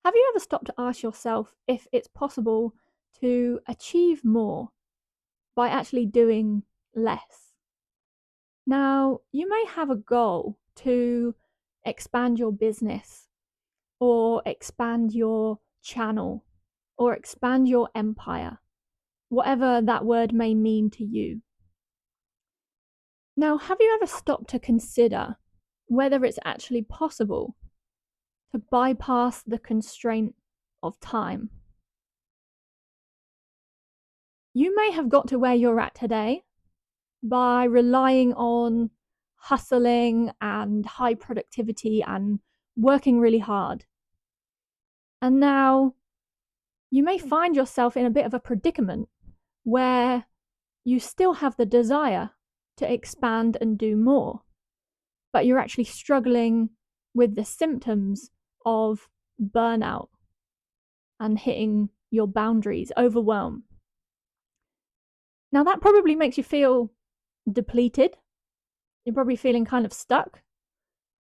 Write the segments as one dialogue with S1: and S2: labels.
S1: Have you ever stopped to ask yourself if it's possible to achieve more by actually doing less? Now, you may have a goal to expand your business or expand your channel or expand your empire, whatever that word may mean to you. Now, have you ever stopped to consider whether it's actually possible to bypass the constraint of time? You may have got to where you're at today by relying on hustling and high productivity and working really hard. And now you may find yourself in a bit of a predicament where you still have the desire to expand and do more, but you're actually struggling with the symptoms of burnout and hitting your boundaries, overwhelm. Now, that probably makes you feel depleted. You're probably feeling kind of stuck.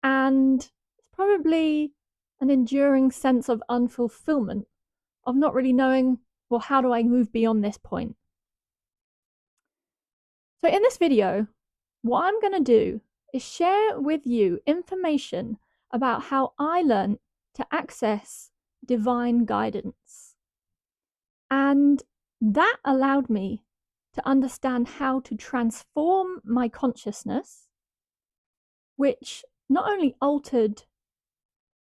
S1: And it's probably an enduring sense of unfulfillment, of not really knowing, well, how do I move beyond this point? So, in this video, what I'm going to do is share with you information about how I learned to access divine guidance. And that allowed me to understand how to transform my consciousness, which not only altered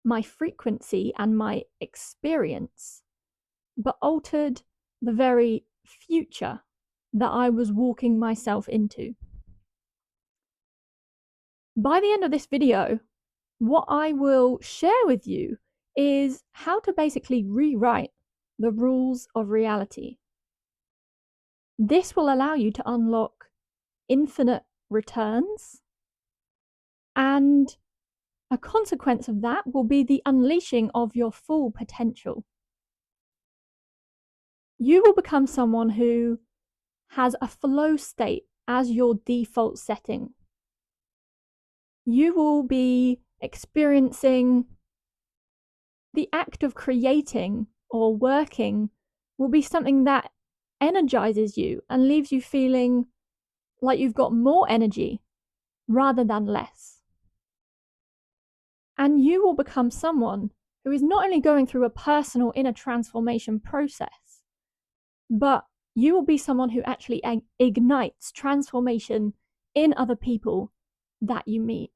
S1: my frequency and my experience, but altered the very future that I was walking myself into. By the end of this video, what I will share with you is how to basically rewrite the rules of reality. This will allow you to unlock infinite returns, and a consequence of that will be the unleashing of your full potential. You will become someone who has a flow state as your default setting. You will be experiencing the act of creating or working will be something that energizes you and leaves you feeling like you've got more energy rather than less. And you will become someone who is not only going through a personal inner transformation process, but you will be someone who actually ignites transformation in other people that you meet.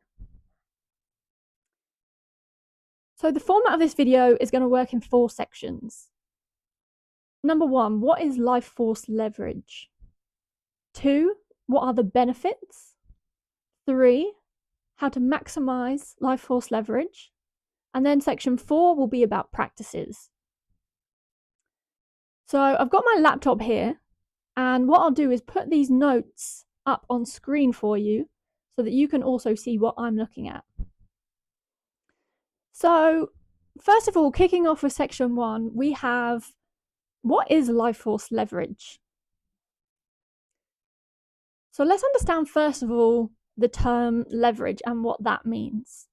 S1: So the format of this video is going to work in 4 sections. Number 1, what is life force leverage? 2, what are the benefits? 3, how to maximize life force leverage. And then section 4 will be about practices. So I've got my laptop here, and what I'll do is put these notes up on screen for you so that you can also see what I'm looking at. So first of all, kicking off with section 1, we have what is life force leverage? So let's understand first of all the term leverage and what that means.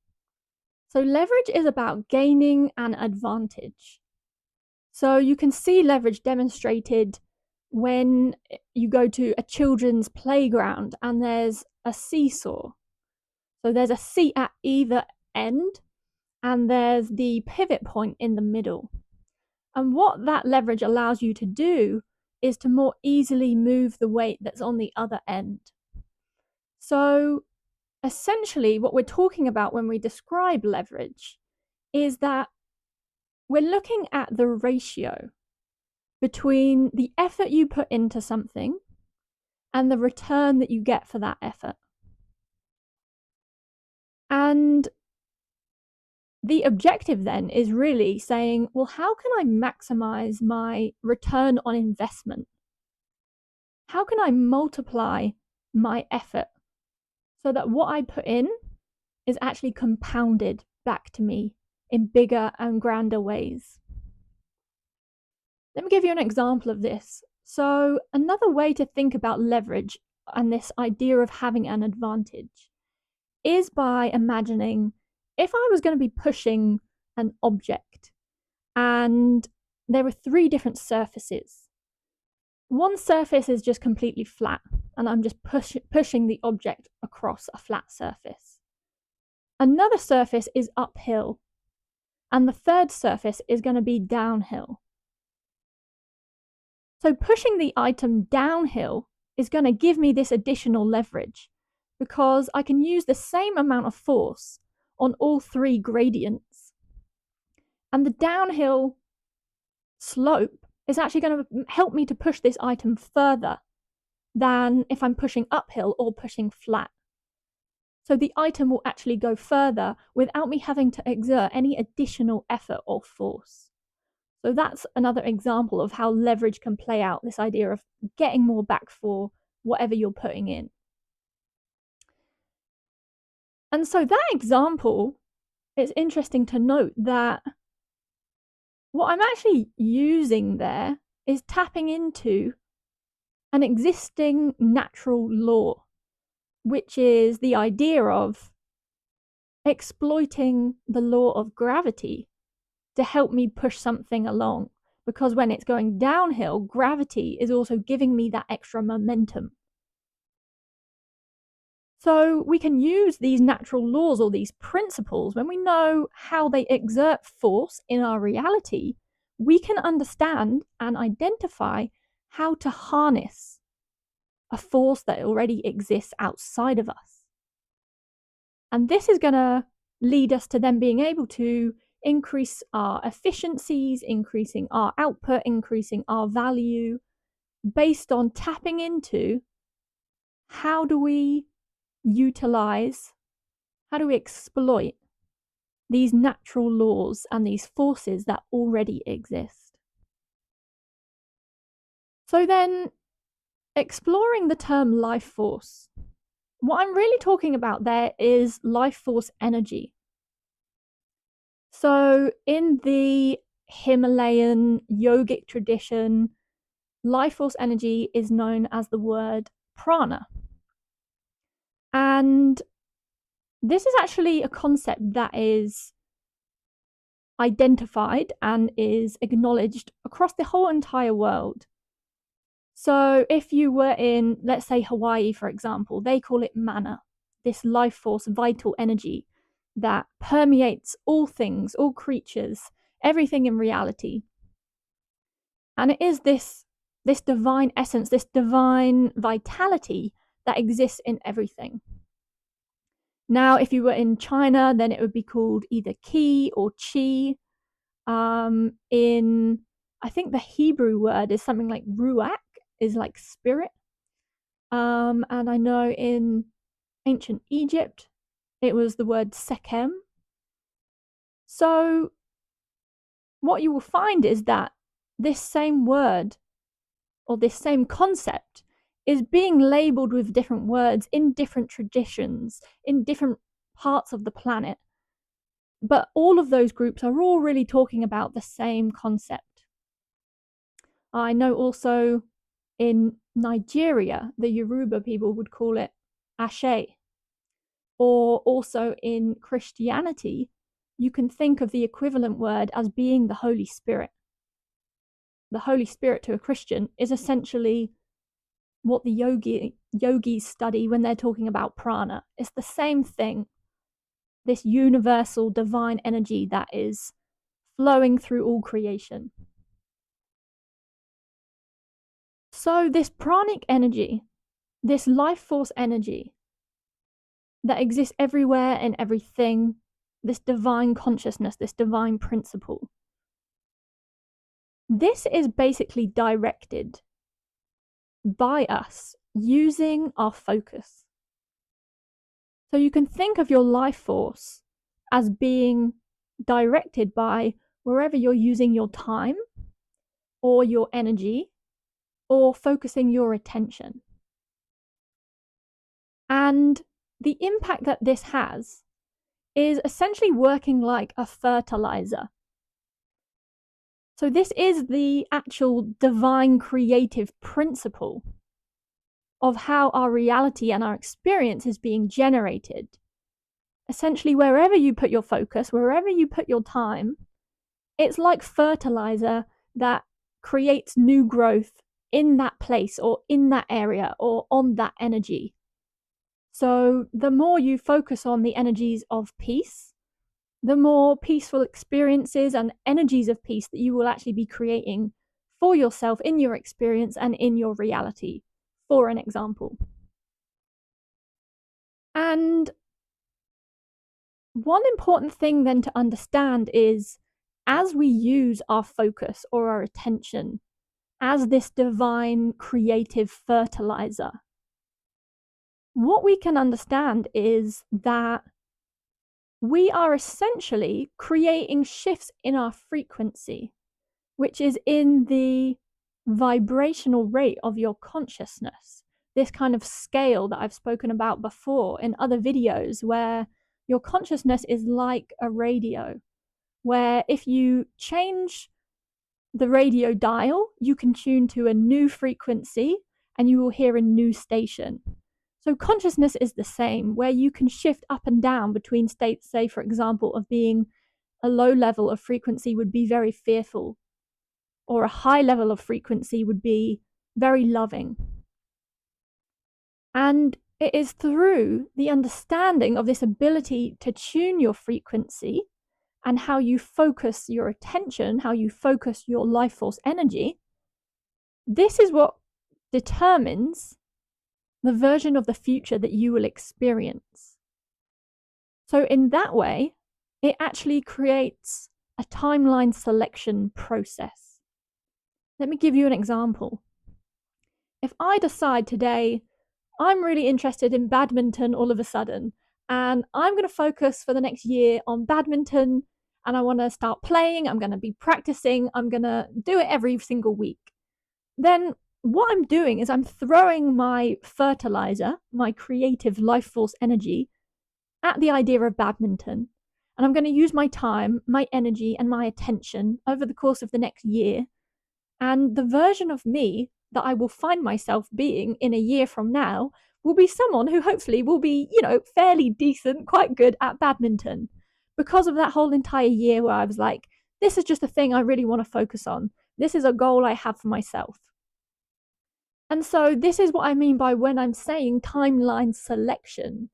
S1: So leverage is about gaining an advantage. So you can see leverage demonstrated when you go to a children's playground and there's a seesaw. So there's a seat at either end and there's the pivot point in the middle. And what that leverage allows you to do is to more easily move the weight that's on the other end. So essentially what we're talking about when we describe leverage is that we're looking at the ratio between the effort you put into something and the return that you get for that effort. And the objective then is really saying, well, how can I maximize my return on investment? How can I multiply my effort so that what I put in is actually compounded back to me in bigger and grander ways? Let me give you an example of this. So another way to think about leverage and this idea of having an advantage is by imagining if I was going to be pushing an object And there are 3 different surfaces. One surface is just completely flat, and I'm just pushing the object across a flat surface. Another surface is uphill, and the third surface is going to be downhill. So pushing the item downhill is going to give me this additional leverage because I can use the same amount of force on all 3 gradients. And the downhill slope is actually going to help me to push this item further than if I'm pushing uphill or pushing flat. So the item will actually go further without me having to exert any additional effort or force. So that's another example of how leverage can play out, this idea of getting more back for whatever you're putting in. And so that example, it's interesting to note that what I'm actually using there is tapping into an existing natural law, which is the idea of exploiting the law of gravity to help me push something along. Because when it's going downhill, gravity is also giving me that extra momentum. So we can use these natural laws or these principles when we know how they exert force in our reality. We can understand and identify how to harness a force that already exists outside of us. And this is going to lead us to then being able to increase our efficiencies, increasing our output, increasing our value based on tapping into how do we utilize, how do we exploit these natural laws and these forces that already exist. So then, exploring the term life force, what I'm really talking about there is life force energy. So in the Himalayan yogic tradition, life force energy is known as the word prana. And this is actually a concept that is identified and is acknowledged across the whole entire world. So if you were in, let's say, Hawaii, for example, they call it mana, this life force, vital energy that permeates all things, all creatures, everything in reality. And it is this divine essence, this divine vitality that exists in everything. Now, if you were in China, then it would be called either qi or qi. I think the Hebrew word is something like ruach, is like spirit. And I know in ancient Egypt, it was the word Sekhem. So what you will find is that this same word or this same concept is being labeled with different words in different traditions, in different parts of the planet. But all of those groups are all really talking about the same concept. I know also in Nigeria, the Yoruba people would call it Ashe. Or also in Christianity, you can think of the equivalent word as being the Holy Spirit. The Holy Spirit to a Christian is essentially what the yogis study when they're talking about prana. It's the same thing, this universal divine energy that is flowing through all creation. So this pranic energy, this life force energy that exists everywhere and everything, this divine consciousness, this divine principle, this is basically directed by us using our focus. So you can think of your life force as being directed by wherever you're using your time or your energy or focusing your attention. And the impact that this has is essentially working like a fertilizer. So this is the actual divine creative principle of how our reality and our experience is being generated. Essentially, wherever you put your focus, wherever you put your time, It's like fertilizer that creates new growth in that place or in that area or on that energy. So the more you focus on the energies of peace, the more peaceful experiences and energies of peace that you will actually be creating for yourself in your experience and in your reality, for an example. And one important thing then to understand is as we use our focus or our attention as this divine creative fertilizer, what we can understand is that we are essentially creating shifts in our frequency, which is in the vibrational rate of your consciousness. This kind of scale that I've spoken about before in other videos, where your consciousness is like a radio, where if you change the radio dial, you can tune to a new frequency and you will hear a new station. So consciousness is the same, where you can shift up and down between states, say, for example, of being a low level of frequency would be very fearful, or a high level of frequency would be very loving. And it is through the understanding of this ability to tune your frequency and how you focus your attention, how you focus your life force energy, this is what determines the version of the future that you will experience. So in that way, it actually creates a timeline selection process. Let me give you an example. If I decide today I'm really interested in badminton all of a sudden, and I'm going to focus for the next year on badminton, and I want to start playing, I'm going to be practicing, I'm going to do it every single week, then what I'm doing is I'm throwing my fertilizer, my creative life force energy, at the idea of badminton. And I'm going to use my time, my energy, and my attention over the course of the next year. And the version of me that I will find myself being in a year from now will be someone who hopefully will be, fairly decent, quite good at badminton. Because of that whole entire year where I was like, this is just a thing I really want to focus on. This is a goal I have for myself. And so this is what I mean by when I'm saying timeline selection.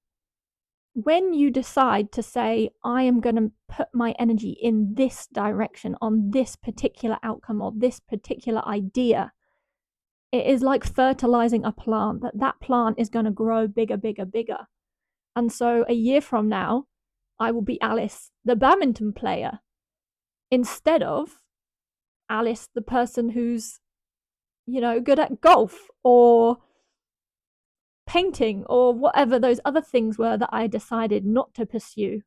S1: When you decide to say, I am going to put my energy in this direction, on this particular outcome or this particular idea, it is like fertilizing a plant, that plant is going to grow bigger, bigger, bigger. And so a year from now, I will be Alice, the badminton player, instead of Alice, the person who's, good at golf or painting or whatever those other things were that I decided not to pursue.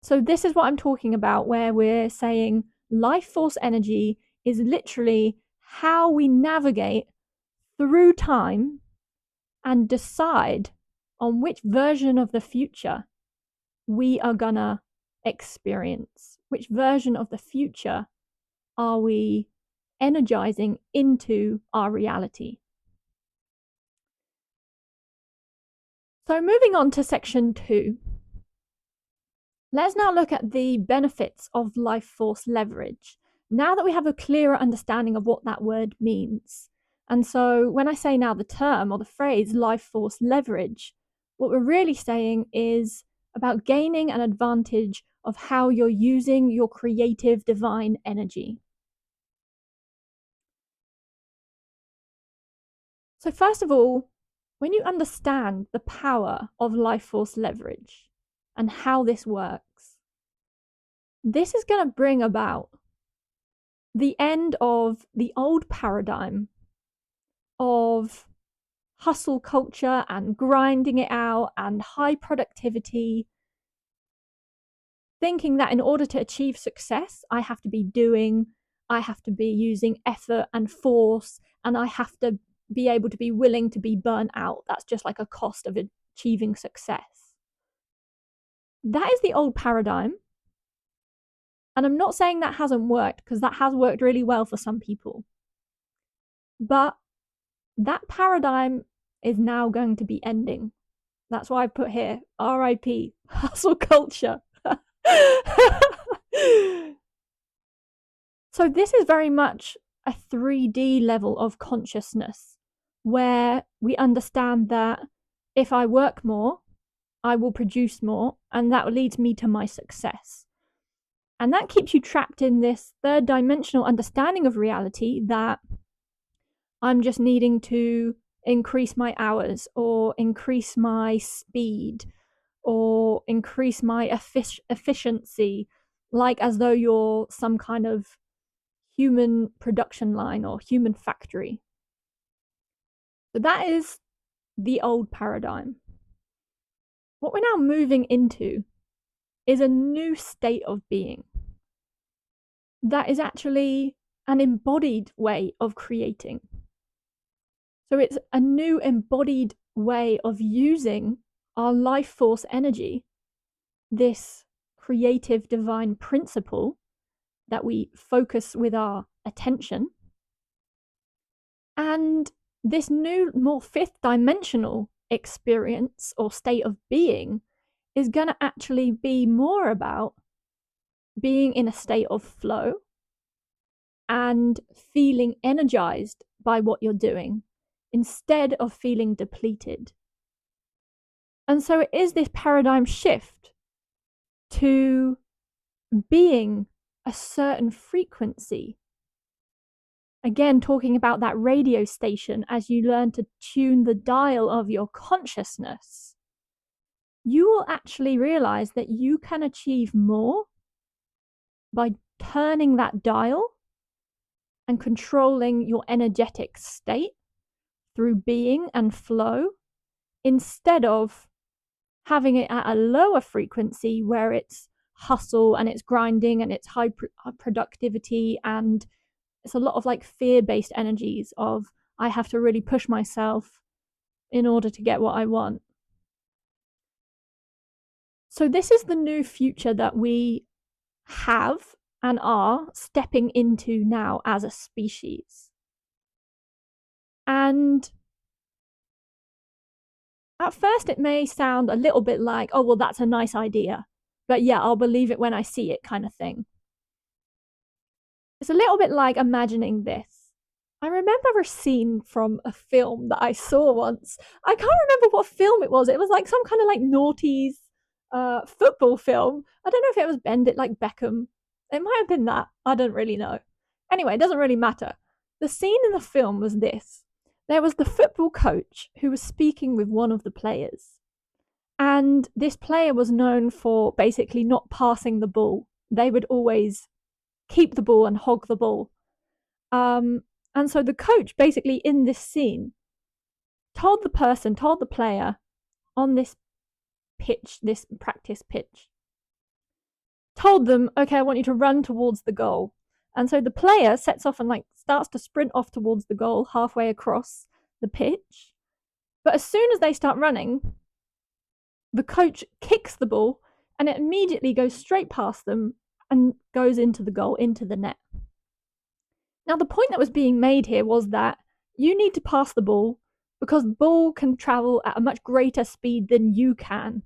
S1: So this is what I'm talking about, where we're saying life force energy is literally how we navigate through time and decide on which version of the future we are gonna experience, which version of the future are we energizing into our reality. So moving on to section 2, let's now look at the benefits of life force leverage, now that we have a clearer understanding of what that word means. And so when I say now the term or the phrase life force leverage, what we're really saying is about gaining an advantage of how you're using your creative divine energy. So first of all, when you understand the power of life force leverage and how this works, this is going to bring about the end of the old paradigm of hustle culture and grinding it out and high productivity, thinking that in order to achieve success, I have to be doing, I have to be using effort and force, and I have to be able to be willing to be burnt out. That's just like a cost of achieving success. That is the old paradigm. And I'm not saying that hasn't worked, because that has worked really well for some people. But that paradigm is now going to be ending. That's why I put here, RIP, hustle culture. So this is very much a 3D level of consciousness where we understand that if I work more, I will produce more, and that leads me to my success. And that keeps you trapped in this third dimensional understanding of reality that I'm just needing to increase my hours or increase my speed or increase my efficiency, like as though you're some kind of human production line or human factory. So that is the old paradigm. What we're now moving into is a new state of being that is actually an embodied way of creating. So it's a new embodied way of using our life force energy, this creative divine principle that we focus with our attention. And this new, more fifth dimensional experience or state of being is going to actually be more about being in a state of flow and feeling energized by what you're doing instead of feeling depleted. And so it is this paradigm shift to being a certain frequency. Again, talking about that radio station, as you learn to tune the dial of your consciousness, you will actually realize that you can achieve more by turning that dial and controlling your energetic state through being and flow, instead of having it at a lower frequency where it's hustle and it's grinding and it's high productivity, and it's a lot of like fear-based energies of I have to really push myself in order to get what I want. So this is the new future that we have and are stepping into now as a species. And at first it may sound a little bit like, oh, well, that's a nice idea, but yeah, I'll believe it when I see it kind of thing. It's a little bit like imagining this. I remember a scene from a film that I saw once. I can't remember what film it was. It was like some kind of like noughties football film. I don't know if it was Bend It Like Beckham. It might have been that. I don't really know. Anyway, it doesn't really matter. The scene in the film was this. There was the football coach who was speaking with one of the players. And this player was known for basically not passing the ball. They would always keep the ball and hog the ball. And so the coach basically in this scene told the player on this pitch, this practice pitch, told them, okay, I want you to run towards the goal. And so the player sets off and like starts to sprint off towards the goal halfway across the pitch. But as soon as they start running, the coach kicks the ball and it immediately goes straight past them and goes into the goal, into the net. Now, the point that was being made here was that you need to pass the ball because the ball can travel at a much greater speed than you can.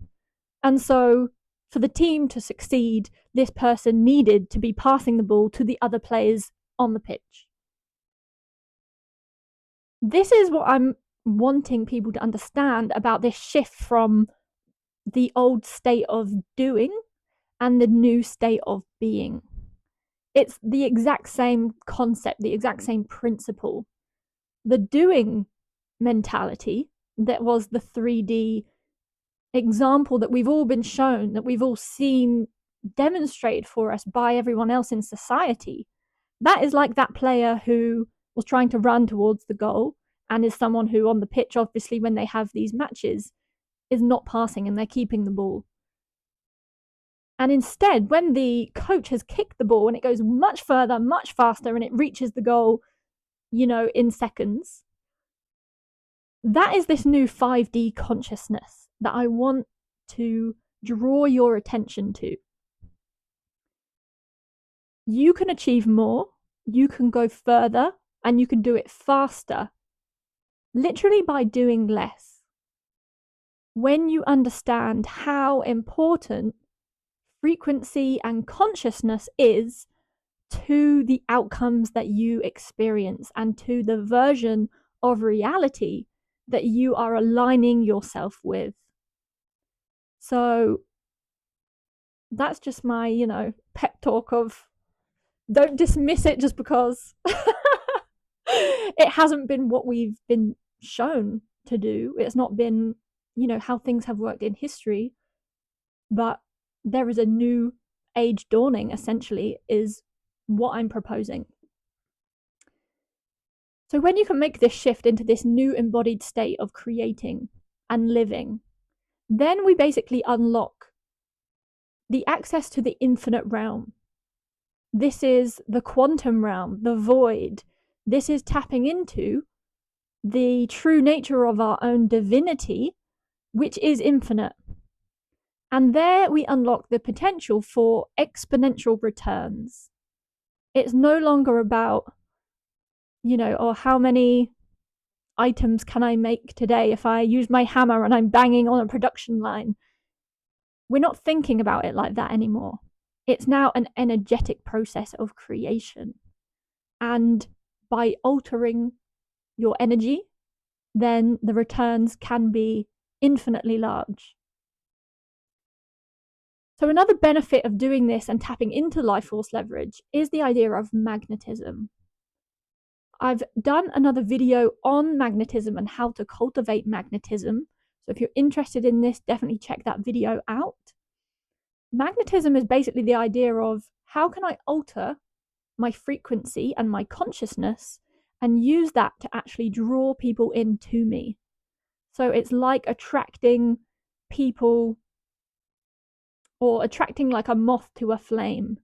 S1: And so, for the team to succeed, this person needed to be passing the ball to the other players on the pitch. This is what I'm wanting people to understand about this shift from the old state of doing and the new state of being. It's the exact same concept, the exact same principle. The doing mentality that was the 3D example that we've all been shown, that we've all seen demonstrated for us by everyone else in society, that is like that player who was trying to run towards the goal and is someone who on the pitch, obviously, when they have these matches, is not passing and they're keeping the ball. And instead, when the coach has kicked the ball and it goes much further, much faster, and it reaches the goal, in seconds, that is this new 5D consciousness that I want to draw your attention to. You can achieve more, you can go further, and you can do it faster, literally by doing less. When you understand how important frequency and consciousness is to the outcomes that you experience and to the version of reality that you are aligning yourself with. So that's just my, pep talk of don't dismiss it just because it hasn't been what we've been shown to do. It's not been, how things have worked in history, but there is a new age dawning, essentially, is what I'm proposing. So when you can make this shift into this new embodied state of creating and living, then we basically unlock the access to the infinite realm. This is the quantum realm, the void. This is tapping into the true nature of our own divinity, which is infinite. And there we unlock the potential for exponential returns. It's no longer about, or how many items can I make today if I use my hammer and I'm banging on a production line. We're not thinking about it like that anymore. It's now an energetic process of creation. And by altering your energy, then the returns can be infinitely large. So another benefit of doing this and tapping into life force leverage is the idea of magnetism. I've done another video on magnetism and how to cultivate magnetism. So if you're interested in this, definitely check that video out. Magnetism is basically the idea of how can I alter my frequency and my consciousness and use that to actually draw people into me. So it's like attracting people, or attracting like a moth to a flame,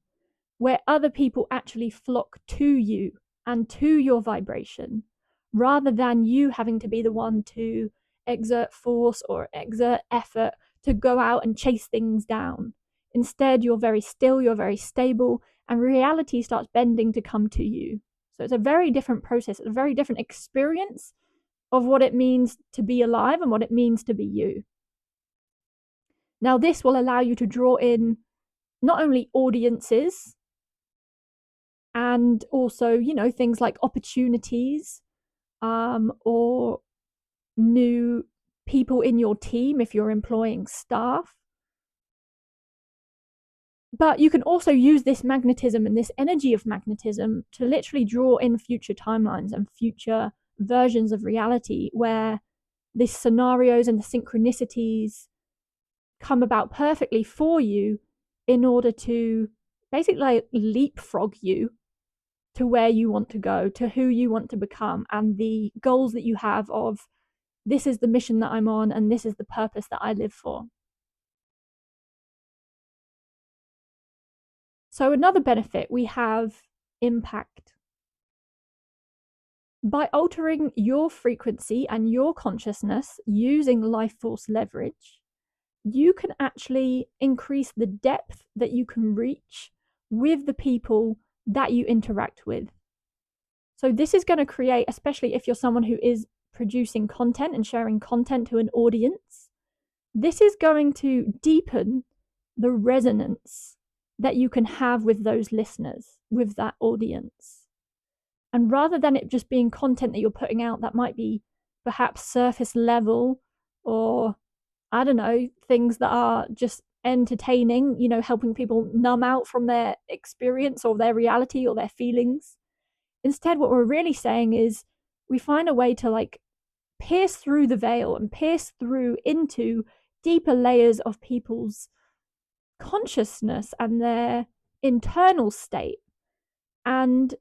S1: where other people actually flock to you and to your vibration, rather than you having to be the one to exert force or exert effort to go out and chase things down. Instead, you're very still, you're very stable, and reality starts bending to come to you. So it's a very different process, a very different experience of what it means to be alive and what it means to be you. Now, this will allow you to draw in not only audiences and also, things like opportunities, or new people in your team if you're employing staff. But you can also use this magnetism and this energy of magnetism to literally draw in future timelines and future versions of reality where the scenarios and the synchronicities come about perfectly for you in order to basically like leapfrog you to where you want to go, to who you want to become, and the goals that you have of this is the mission that I'm on and this is the purpose that I live for. So another benefit, we have impact. By altering your frequency and your consciousness using life force leverage, you can actually increase the depth that you can reach with the people that you interact with. So this is going to create, especially if you're someone who is producing content and sharing content to an audience, this is going to deepen the resonance that you can have with those listeners, with that audience. And rather than it just being content that you're putting out that might be perhaps surface level, or I don't know, things that are just entertaining, helping people numb out from their experience or their reality or their feelings. Instead, what we're really saying is we find a way to like pierce through the veil and pierce through into deeper layers of people's consciousness and their internal state. And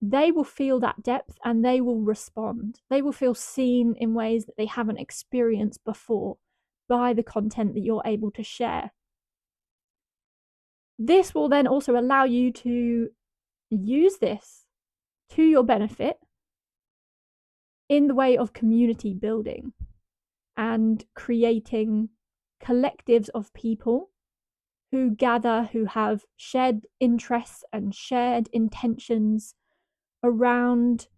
S1: they will feel that depth and they will respond. They will feel seen in ways that they haven't experienced before by the content that you're able to share. This will then also allow you to use this to your benefit in the way of community building and creating collectives of people who gather, who have shared interests and shared intentions around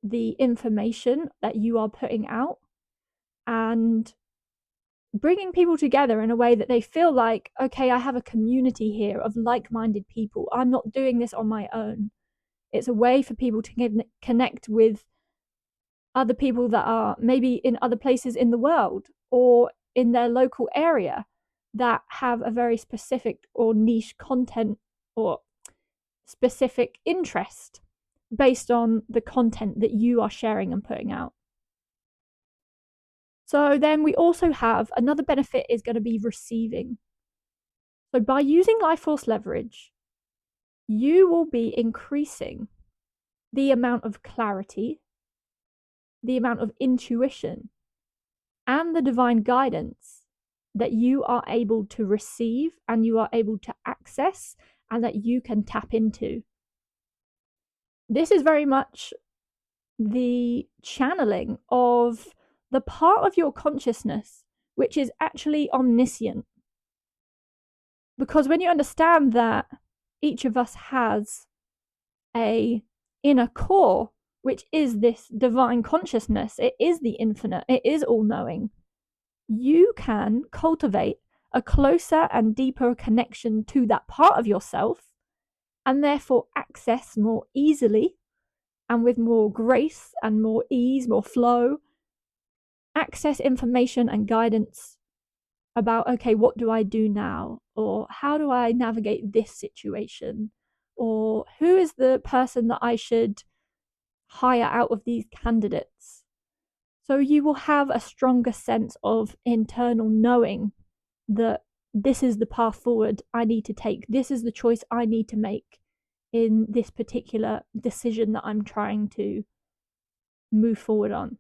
S1: the information that you are putting out, and bringing people together in a way that they feel like, okay, I have a community here of like-minded people. I'm not doing this on my own. It's a way for people to connect with other people that are maybe in other places in the world or in their local area that have a very specific or niche content or specific interest based on the content that you are sharing and putting out. So then we also have another benefit is going to be receiving. So by using life force leverage, you will be increasing the amount of clarity, the amount of intuition, and the divine guidance that you are able to receive and you are able to access and that you can tap into. This is very much the channeling of the part of your consciousness which is actually omniscient. Because when you understand that each of us has a inner core, which is this divine consciousness, it is the infinite, it is all-knowing, you can cultivate a closer and deeper connection to that part of yourself and therefore access more easily and with more grace and more ease, more flow, access information and guidance about, okay, what do I do now? Or how do I navigate this situation? Or who is the person that I should hire out of these candidates? So you will have a stronger sense of internal knowing that this is the path forward I need to take. This is the choice I need to make in this particular decision that I'm trying to move forward on.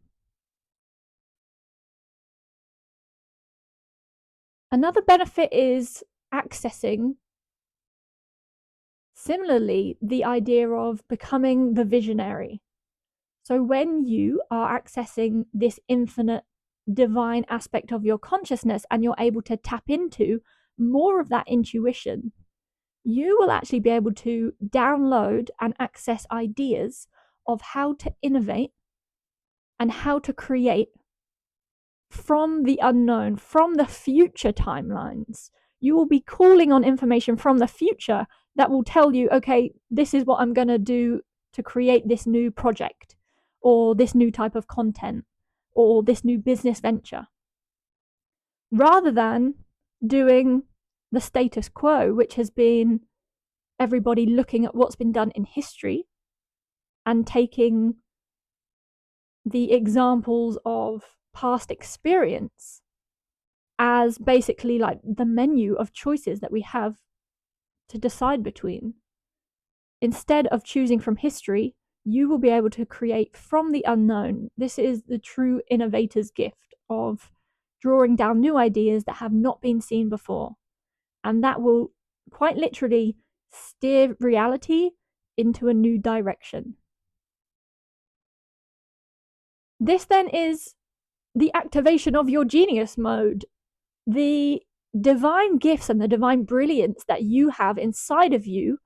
S1: Another benefit is accessing, similarly, the idea of becoming the visionary. So when you are accessing this infinite divine aspect of your consciousness and you're able to tap into more of that intuition, you will actually be able to download and access ideas of how to innovate and how to create from the unknown, from the future timelines. You will be calling on information from the future that will tell you, okay, this is what I'm going to do to create this new project or this new type of content or this new business venture. Rather than doing the status quo, which has been everybody looking at what's been done in history and taking the examples of past experience as basically like the menu of choices that we have to decide between. Instead of choosing from history, you will be able to create from the unknown. This is the true innovator's gift of drawing down new ideas that have not been seen before. And that will quite literally steer reality into a new direction. This then is the activation of your genius mode, the divine gifts and the divine brilliance that you have inside of you,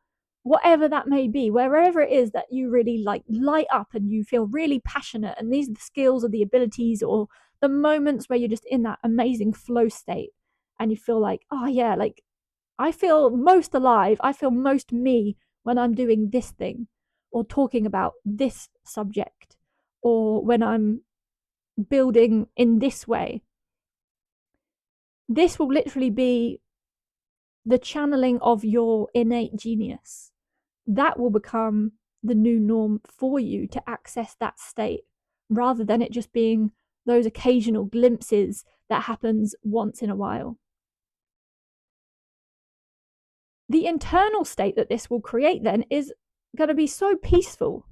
S1: whatever that may be, wherever it is that you really like light up and you feel really passionate, and these are the skills or the abilities or the moments where you're just in that amazing flow state and you feel like, oh yeah, like I feel most alive, I feel most me when I'm doing this thing or talking about this subject or when I'm building in this way. This will literally be the channeling of your innate genius. That will become the new norm for you to access that state, rather than it just being those occasional glimpses that happens once in a while. The internal state that this will create then is going to be so peaceful.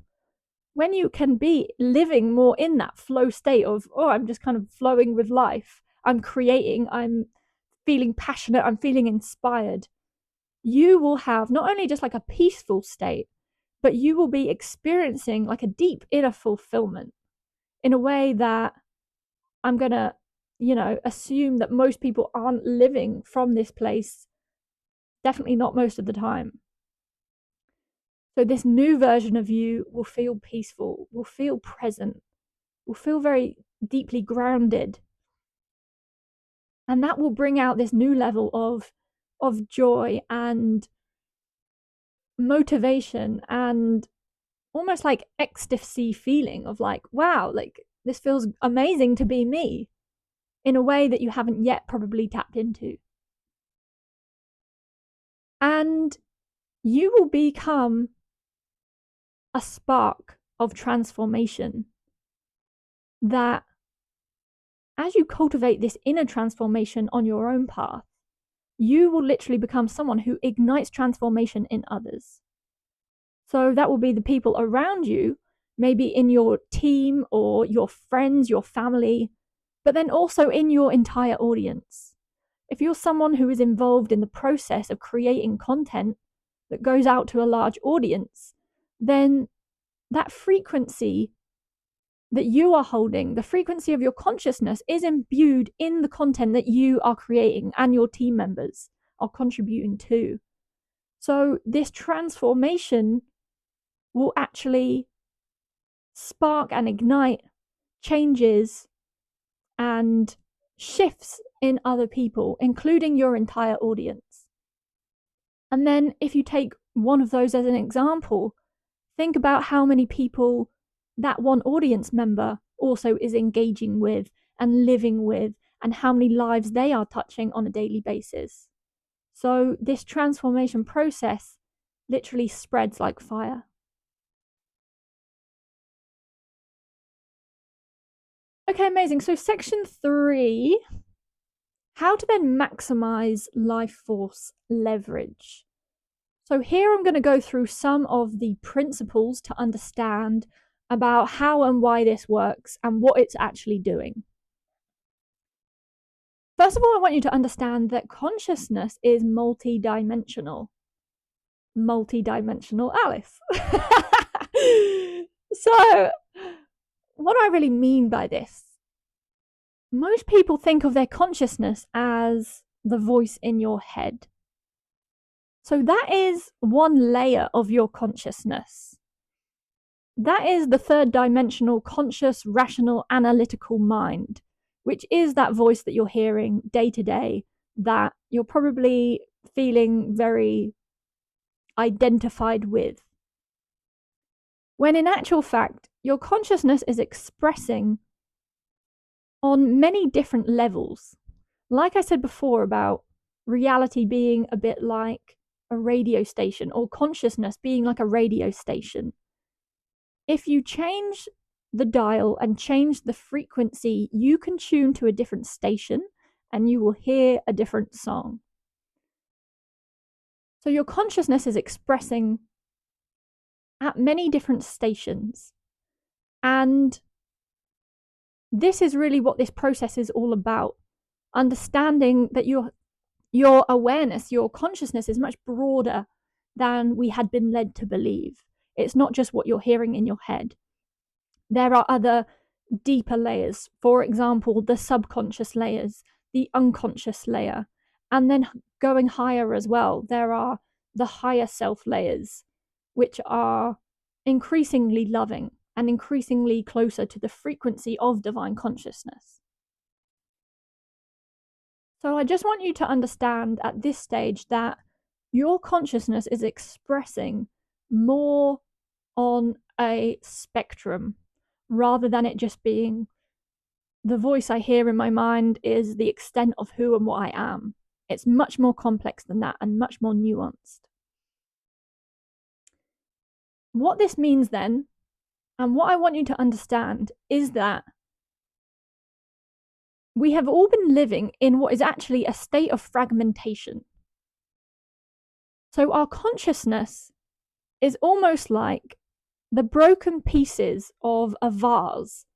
S1: When you can be living more in that flow state of, oh, I'm just kind of flowing with life, I'm creating, I'm feeling passionate, I'm feeling inspired, you will have not only just like a peaceful state, but you will be experiencing like a deep inner fulfillment in a way that I'm going to, assume that most people aren't living from this place, definitely not most of the time. So this new version of you will feel peaceful, will feel present, will feel very deeply grounded. And that will bring out this new level of joy and motivation and almost like ecstasy feeling of like, wow, like this feels amazing to be me in a way that you haven't yet probably tapped into. And you will become a spark of transformation that, as you cultivate this inner transformation on your own path, you will literally become someone who ignites transformation in others. So that will be the people around you, maybe in your team or your friends, your family, but then also in your entire audience. If you're someone who is involved in the process of creating content that goes out to a large audience, then that frequency that you are holding, the frequency of your consciousness, is imbued in the content that you are creating and your team members are contributing to. So this transformation will actually spark and ignite changes and shifts in other people, including your entire audience. And then if you take one of those as an example, think about how many people that one audience member also is engaging with and living with, and how many lives they are touching on a daily basis. So this transformation process literally spreads like fire. Okay, amazing. So section 3, how to then maximize life force leverage. So here I'm going to go through some of the principles to understand about how and why this works and what it's actually doing. First of all, I want you to understand that consciousness is multidimensional. Multidimensional Alice. So, what do I really mean by this? Most people think of their consciousness as the voice in your head. So that is one layer of your consciousness. That is the third dimensional, conscious, rational, analytical mind, which is that voice that you're hearing day to day, that you're probably feeling very identified with. When in actual fact, your consciousness is expressing on many different levels. Like I said before about reality being a bit like a radio station, or consciousness being like a radio station. If you change the dial and change the frequency, you can tune to a different station and you will hear a different song. So your consciousness is expressing at many different stations. And this is really what this process is all about. Understanding that your awareness, your consciousness is much broader than we had been led to believe. It's not just what you're hearing in your head. There are other deeper layers, for example, the subconscious layers, the unconscious layer, and then going higher as well, there are the higher self layers, which are increasingly loving and increasingly closer to the frequency of divine consciousness. So I just want you to understand at this stage that your consciousness is expressing more on a spectrum rather than it just being the voice I hear in my mind is the extent of who and what I am. It's much more complex than that and much more nuanced. What this means then, and what I want you to understand, is that we have all been living in what is actually a state of fragmentation. So our consciousness is almost like the broken pieces of a vase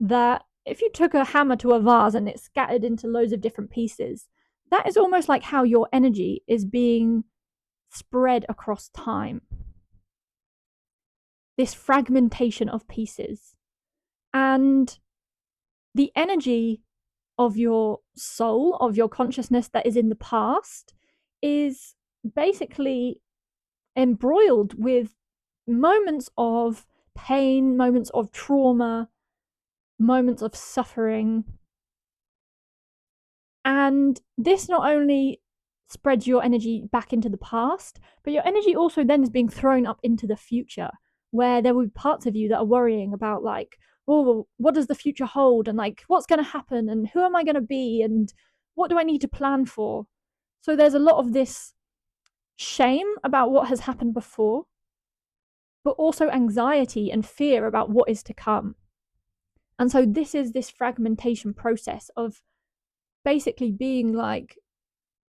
S1: that if you took a hammer to a vase and it scattered into loads of different pieces, that is almost like how your energy is being spread across time. This fragmentation of pieces. And the energy of your soul, of your consciousness that is in the past, is basically embroiled with moments of pain, moments of trauma, moments of suffering. And this not only spreads your energy back into the past, but your energy also then is being thrown up into the future, where there will be parts of you that are worrying about, like, oh, well, what does the future hold? And like, what's going to happen? And who am I going to be? And what do I need to plan for? So there's a lot of this shame about what has happened before, but also anxiety and fear about what is to come. And so this is this fragmentation process of basically being like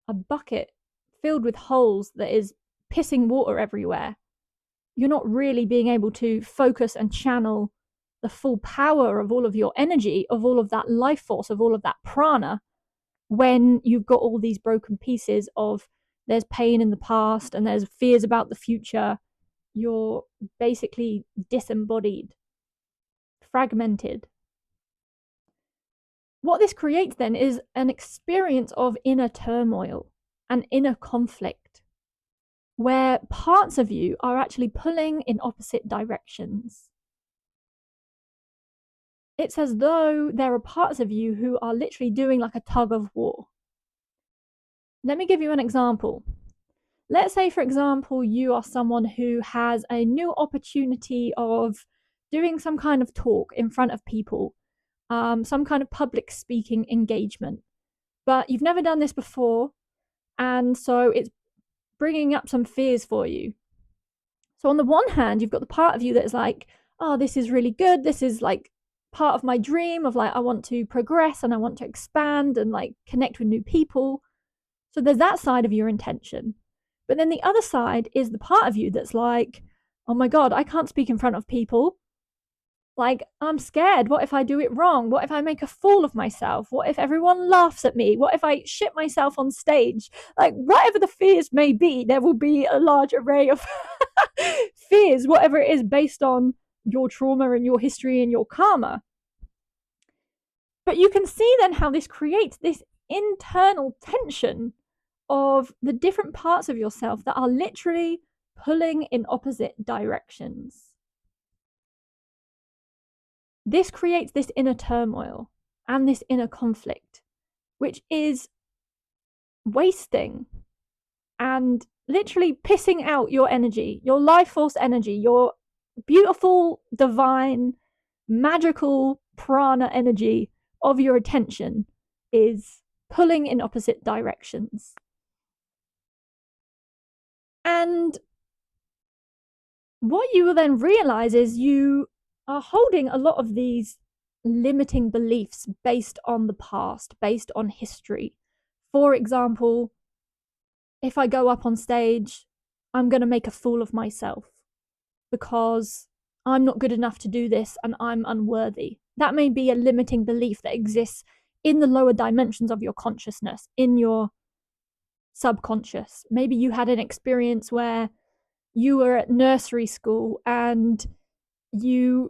S1: a bucket filled with holes that is pissing water everywhere. You're not really being able to focus and channel the full power of all of your energy, of all of that life force, of all of that prana, when you've got all these broken pieces of there's pain in the past and there's fears about the future. You're basically disembodied, fragmented. What this creates then is an experience of inner turmoil and inner conflict, where parts of you are actually pulling in opposite directions. It's as though there are parts of you who are literally doing like a tug of war. Let me give you an example. Let's say, for example, you are someone who has a new opportunity of doing some kind of talk in front of people, some kind of public speaking engagement, but you've never done this before, and so it's bringing up some fears for you. So on the one hand, you've got the part of you that is like, oh, this is really good. This is like part of my dream of like, I want to progress and I want to expand and like connect with new people. So there's that side of your intention. But then the other side is the part of you that's like, oh my God, I can't speak in front of people. Like, I'm scared. What if I do it wrong? What if I make a fool of myself? What if everyone laughs at me? What if I shit myself on stage? Like, whatever the fears may be, there will be a large array of fears, whatever it is, based on your trauma and your history and your karma. But you can see then how this creates this internal tension of the different parts of yourself that are literally pulling in opposite directions. This creates this inner turmoil and this inner conflict, which is wasting and literally pissing out your energy, your life force energy, your beautiful, divine, magical prana energy of your attention is pulling in opposite directions. And what you will then realize is you are holding a lot of these limiting beliefs based on the past, based on history. For example, if I go up on stage, I'm going to make a fool of myself because I'm not good enough to do this and I'm unworthy. That may be a limiting belief that exists in the lower dimensions of your consciousness, in your subconscious. Maybe you had an experience where you were at nursery school and you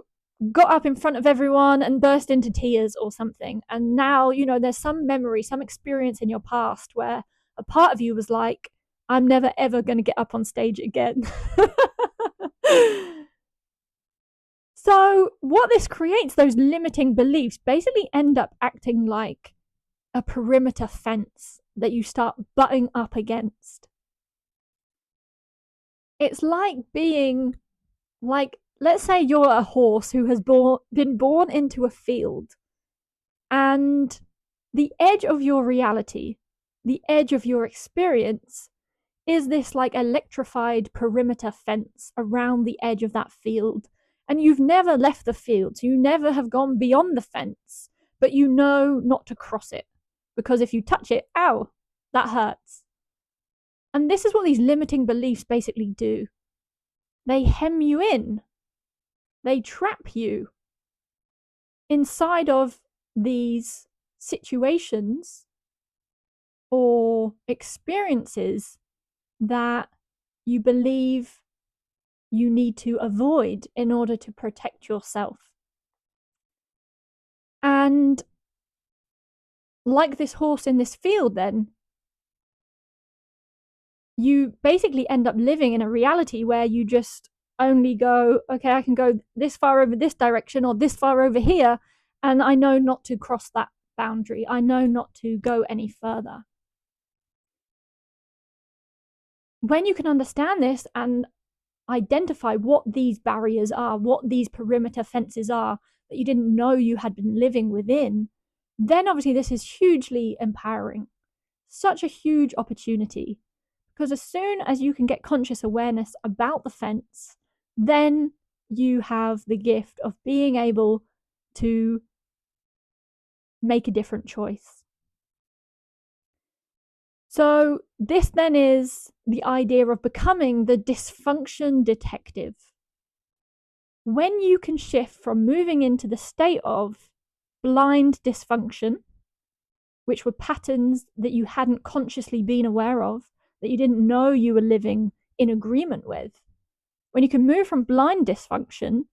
S1: got up in front of everyone and burst into tears or something. And now, there's some memory, some experience in your past where a part of you was like, I'm never ever going to get up on stage again. So what this creates, those limiting beliefs basically end up acting like a perimeter fence that you start butting up against. It's like being like, let's say you're a horse who has been born into a field, and the edge of your reality, the edge of your experience is this like electrified perimeter fence around the edge of that field. And you've never left the field, so you never have gone beyond the fence, but you know not to cross it, because if you touch it, ow, that hurts. And this is what these limiting beliefs basically do. They hem you in. They trap you inside of these situations or experiences that you believe you need to avoid in order to protect yourself. And like this horse in this field, then, you basically end up living in a reality where you just only go, okay, I can go this far over this direction or this far over here, and I know not to cross that boundary. I know not to go any further. When you can understand this and identify what these barriers are, what these perimeter fences are that you didn't know you had been living within, then obviously this is hugely empowering. Such a huge opportunity. Because as soon as you can get conscious awareness about the fence, then you have the gift of being able to make a different choice. So this then is the idea of becoming the dysfunction detective. When you can shift from moving into the state of blind dysfunction, which were patterns that you hadn't consciously been aware of, that you didn't know you were living in agreement with, when you can move from blind dysfunction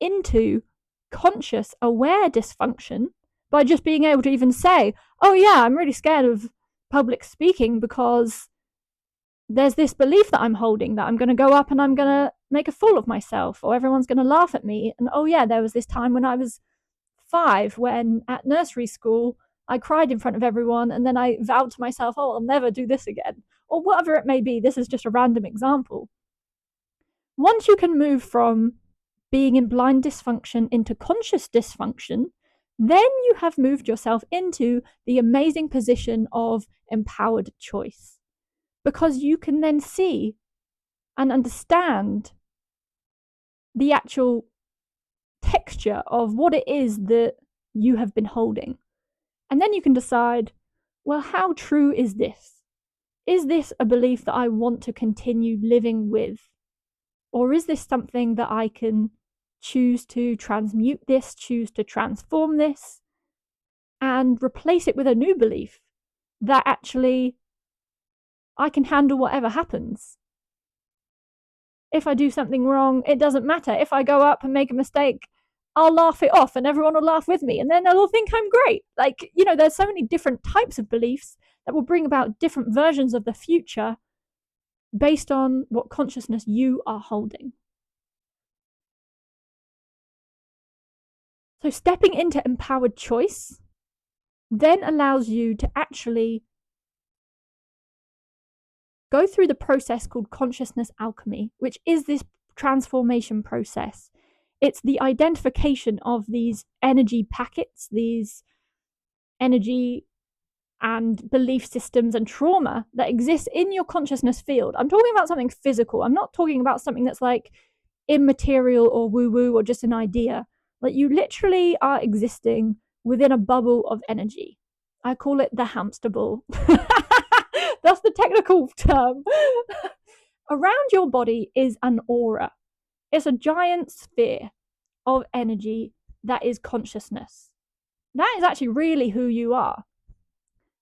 S1: into conscious, aware dysfunction by just being able to even say, oh yeah, I'm really scared of public speaking because there's this belief that I'm holding that I'm going to go up and I'm going to make a fool of myself, or everyone's going to laugh at me. And oh yeah, there was this time when I was 5 when at nursery school I cried in front of everyone and then I vowed to myself, oh, I'll never do this again, or whatever it may be. This is just a random example. Once you can move from being in blind dysfunction into conscious dysfunction, then you have moved yourself into the amazing position of empowered choice, because you can then see and understand the actual texture of what it is that you have been holding. And then you can decide, well, how true is this? Is this a belief that I want to continue living with? Or is this something that I can choose to transmute this, choose to transform this, and replace it with a new belief that actually I can handle whatever happens? If I do something wrong, it doesn't matter. If I go up and make a mistake, I'll laugh it off and everyone will laugh with me and then they'll all think I'm great. Like, there's so many different types of beliefs that will bring about different versions of the future based on what consciousness you are holding. So stepping into empowered choice then allows you to actually go through the process called consciousness alchemy, which is this transformation process. It's the identification of these energy packets, these energy and belief systems and trauma that exist in your consciousness field. I'm talking about something physical. I'm not talking about something that's like immaterial or woo-woo or just an idea. Like, you literally are existing within a bubble of energy. I call it the hamster ball. That's the technical term. Around your body is an aura. It's a giant sphere of energy that is consciousness. That is actually really who you are.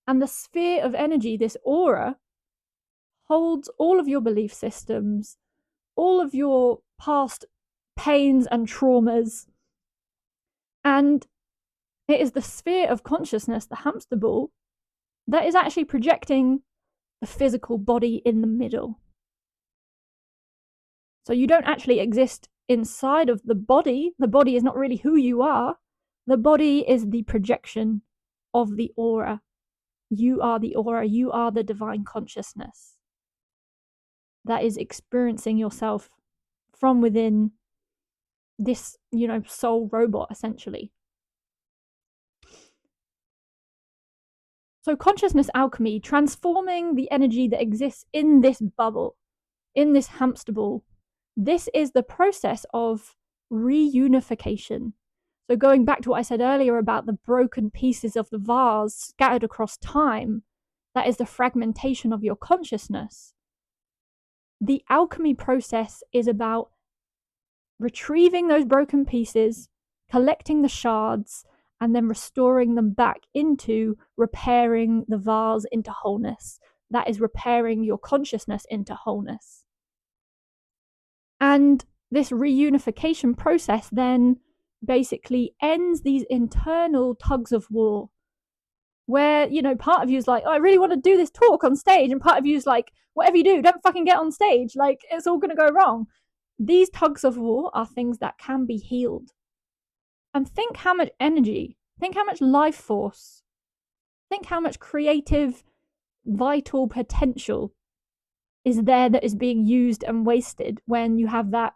S1: And the sphere of energy, this aura, holds all of your belief systems, all of your past pains and traumas. And it is the sphere of consciousness, the hamster ball, that is actually projecting the physical body in the middle. So you don't actually exist inside of the body. The body is not really who you are. The body is the projection of the aura. You are the aura. You are the divine consciousness that is experiencing yourself from within this, soul robot, essentially. So consciousness alchemy, transforming the energy that exists in this bubble, in this hamster ball. This is the process of reunification. So going back to what I said earlier about the broken pieces of the vase scattered across time, that is the fragmentation of your consciousness. The alchemy process is about retrieving those broken pieces, collecting the shards, and then restoring them back into repairing the vase into wholeness. That is repairing your consciousness into wholeness. And this reunification process then basically ends these internal tugs of war where, part of you is like, oh, I really want to do this talk on stage. And part of you is like, whatever you do, don't fucking get on stage. Like, it's all going to go wrong. These tugs of war are things that can be healed. And think how much energy, think how much life force Think how much creative, vital potential is there that is being used and wasted when you have that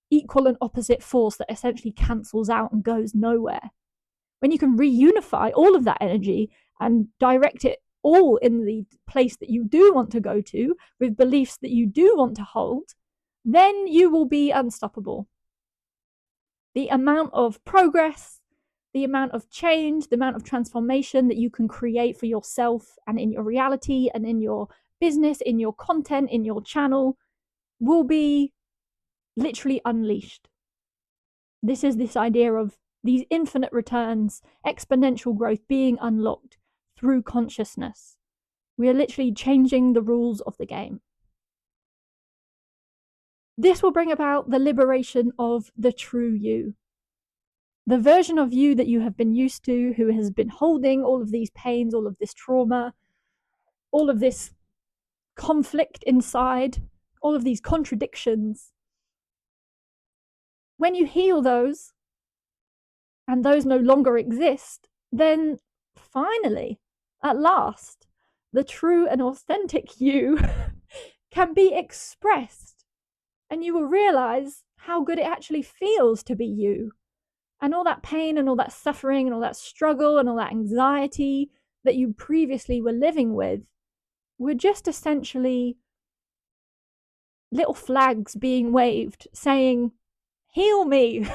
S1: equal and opposite force that essentially cancels out and goes nowhere. When you can reunify all of that energy and direct it all in the place that you do want to go to, with beliefs that you do want to hold, then you will be unstoppable. The amount of progress, the amount of change, the amount of transformation that you can create for yourself and in your reality and in your business, in your content, in your channel, will be literally unleashed. This is this idea of these infinite returns, exponential growth being unlocked through consciousness. We are literally changing the rules of the game. This will bring about the liberation of the true you. The version of you that you have been used to, who has been holding all of these pains, all of this trauma, all of this conflict inside, all of these contradictions. When you heal those, and those no longer exist, then finally, at last, the true and authentic you can be expressed. And you will realize how good it actually feels to be you. And all that pain and all that suffering and all that struggle and all that anxiety that you previously were living with were just essentially little flags being waved saying, heal me.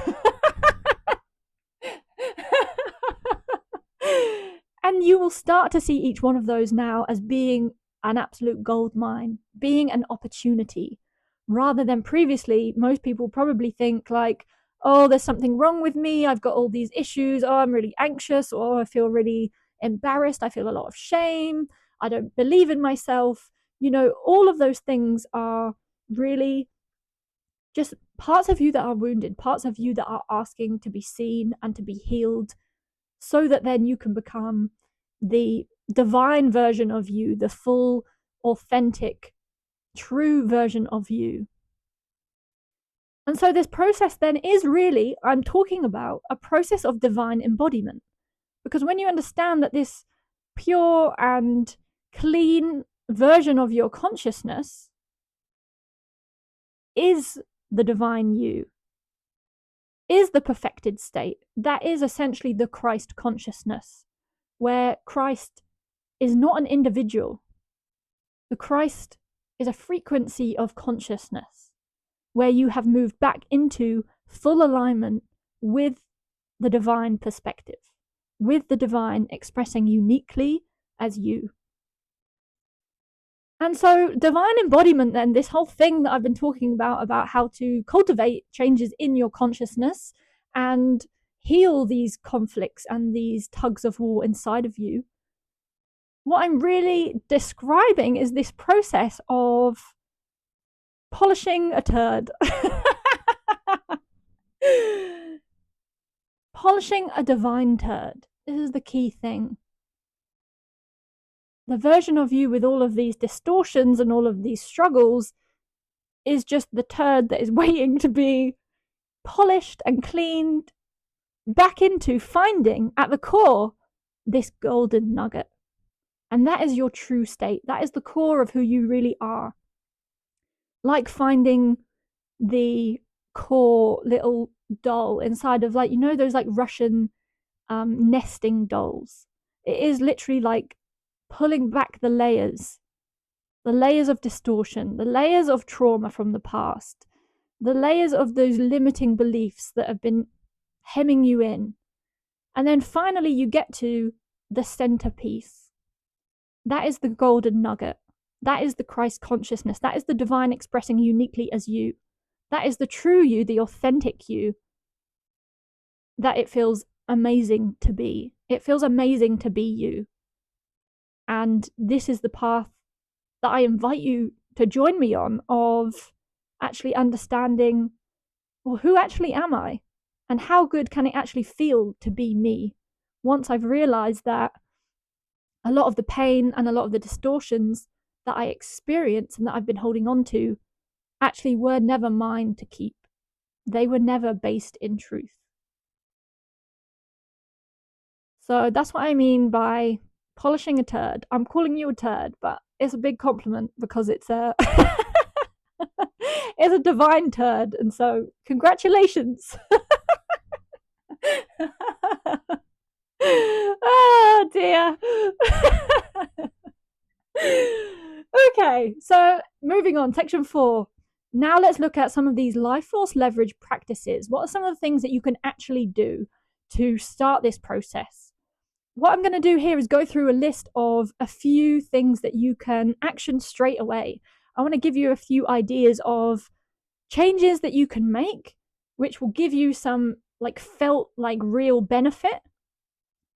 S1: And you will start to see each one of those now as being an absolute gold mine, being an opportunity, rather than previously, most people probably think like, oh, there's something wrong with me, I've got all these issues, oh, I'm really anxious, or I feel really embarrassed, I feel a lot of shame, I don't believe in myself. All of those things are really just parts of you that are wounded, parts of you that are asking to be seen and to be healed, so that then you can become the divine version of you, the full, authentic, true version of you. And so this process then is really, I'm talking about a process of divine embodiment. Because when you understand that this pure and clean version of your consciousness is the divine you, is the perfected state, that is essentially the Christ consciousness, where Christ is not an individual. The Christ is a frequency of consciousness, where you have moved back into full alignment with the divine perspective, with the divine expressing uniquely as you. And so divine embodiment, then, this whole thing that I've been talking about how to cultivate changes in your consciousness and heal these conflicts and these tugs of war inside of you, what I'm really describing is this process of polishing a turd. Polishing a divine turd. This is the key thing. The version of you with all of these distortions and all of these struggles is just the turd that is waiting to be polished and cleaned back into finding at the core this golden nugget. And that is your true state. That is the core of who you really are. Like finding the core little doll inside of, like, those like Russian nesting dolls. It is literally like pulling back the layers of distortion, the layers of trauma from the past, the layers of those limiting beliefs that have been hemming you in. And then finally you get to the centerpiece. That is the golden nugget. That is the Christ consciousness. That is the divine expressing uniquely as you. That is the true you, the authentic you, that it feels amazing to be. It feels amazing to be you. And this is the path that I invite you to join me on, of actually understanding, well, who actually am I? And how good can it actually feel to be me? Once I've realized that a lot of the pain and a lot of the distortions that I experience and that I've been holding on to actually were never mine to keep. They were never based in truth. So that's what I mean by polishing a turd. I'm calling you a turd, but it's a big compliment because it's a it's a divine turd, and so congratulations. Oh dear. Okay, so moving on, section 4. Now let's look at some of these life force leverage practices. What are some of the things that you can actually do to start this process? What I'm going to do here is go through a list of a few things that you can action straight away. I want to give you a few ideas of changes that you can make, which will give you some felt real benefit